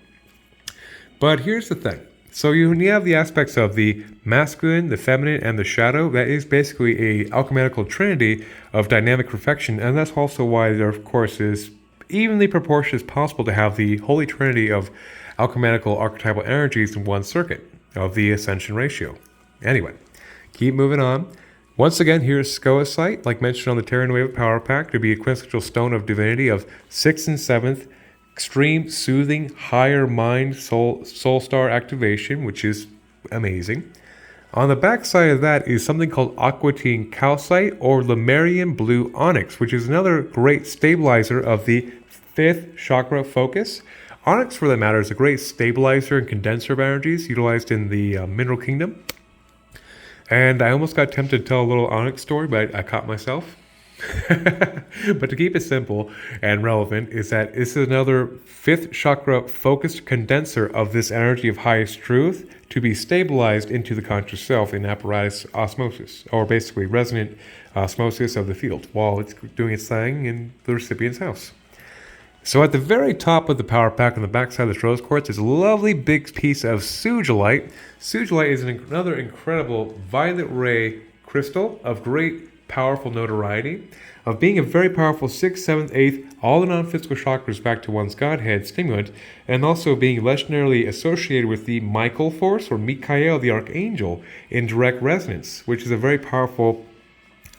Speaker 1: But here's the thing. So you have the aspects of the masculine, the feminine, and the shadow. That is basically a alchematical trinity of dynamic perfection, and that's also why there, of course, is evenly proportioned as possible to have the holy trinity of alchematical archetypal energies in one circuit of the ascension ratio. Anyway, keep moving on. Once again, here's Scoicite, like mentioned on the Terran Wave Power Pack, to be a quintessential stone of divinity of 6th and 7th, extreme, soothing, higher mind, soul star activation, which is amazing. On the back side of that is something called aquatine calcite or Lemurian blue onyx, which is another great stabilizer of the 5th chakra focus. Onyx, for that matter, is a great stabilizer and condenser of energies utilized in the mineral kingdom. And I almost got tempted to tell a little onyx story, but I caught myself. But to keep it simple and relevant is that this is another 5th chakra focused condenser of this energy of highest truth to be stabilized into the conscious self in apparatus osmosis, or basically resonant osmosis of the field, while it's doing its thing in the recipient's house. So at the very top of the power pack on the back side of this rose quartz is a lovely big piece of sugilite. Sugilite is another incredible violet ray crystal of great powerful notoriety, of being a very powerful 6th, 7th, 8th, all the non-physical chakras back to one's Godhead stimulant, and also being legendarily associated with the Michael force, or Michael the Archangel, in direct resonance, which is a very powerful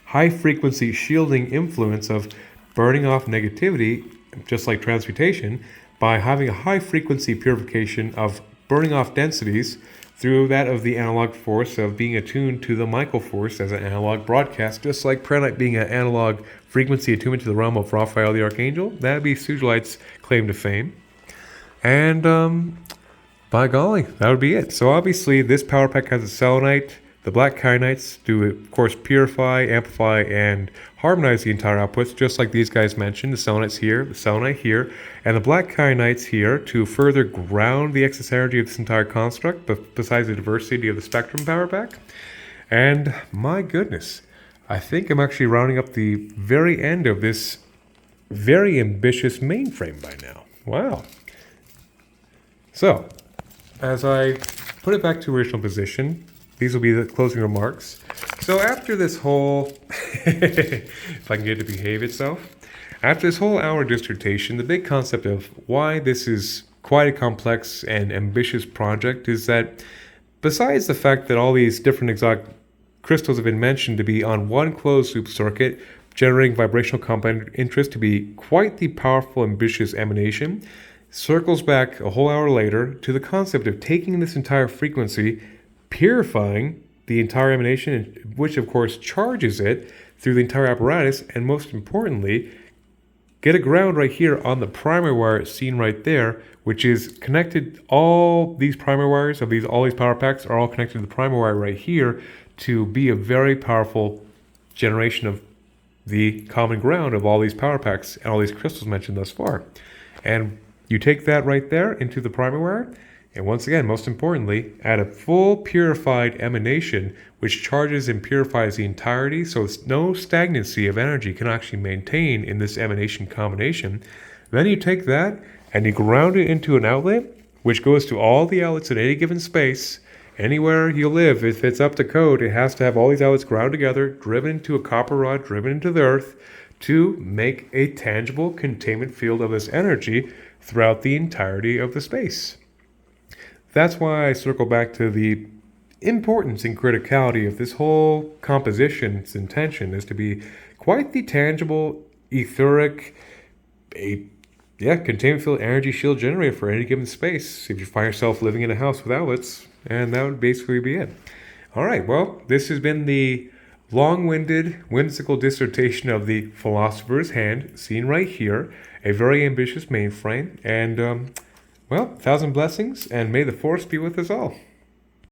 Speaker 1: high-frequency shielding influence of burning off negativity, just like transmutation, by having a high-frequency purification of burning off densities through that of the analog force of being attuned to the Michael force as an analog broadcast, just like Pranite being an analog frequency attunement to the realm of Raphael the Archangel. That would be Sugilite's claim to fame. And by golly, that would be it. So obviously this power pack has a selenite. The black kyanites do, of course, purify, amplify, and harmonize the entire outputs, just like these guys mentioned, the selenites here, the selenite here, and the black kyanites here to further ground the excess energy of this entire construct, but besides the diversity of the spectrum power pack. And my goodness, I think I'm actually rounding up the very end of this very ambitious mainframe by now. Wow. So, as I put it back to original position, these will be the closing remarks. So after this whole, if I can get it to behave itself, after this whole hour dissertation, the big concept of why this is quite a complex and ambitious project is that besides the fact that all these different exotic crystals have been mentioned to be on one closed loop circuit, generating vibrational compound interest to be quite the powerful, ambitious emanation, circles back a whole hour later to the concept of taking this entire frequency, purifying the entire emanation, which of course charges it through the entire apparatus, and most importantly, get a ground right here on the primary wire seen right there, which is connected. All these primary wires of all these power packs are all connected to the primary wire right here to be a very powerful generation of the common ground of all these power packs and all these crystals mentioned thus far. And you take that right there into the primary wire, and once again, most importantly, add a full purified emanation which charges and purifies the entirety, so no stagnancy of energy can actually maintain in this emanation combination. Then you take that and you ground it into an outlet which goes to all the outlets in any given space. Anywhere you live, if it's up to code, it has to have all these outlets ground together, driven into a copper rod, driven into the earth, to make a tangible containment field of this energy throughout the entirety of the space. That's why I circle back to the importance and criticality of this whole composition's intention is to be quite the tangible, etheric, containment field energy shield generator for any given space if you find yourself living in a house with outlets, and that would basically be it. All right, well, this has been the long-winded, whimsical dissertation of the philosopher's hand, seen right here, a very ambitious mainframe, and well, 1,000 blessings, and may the force be with us all.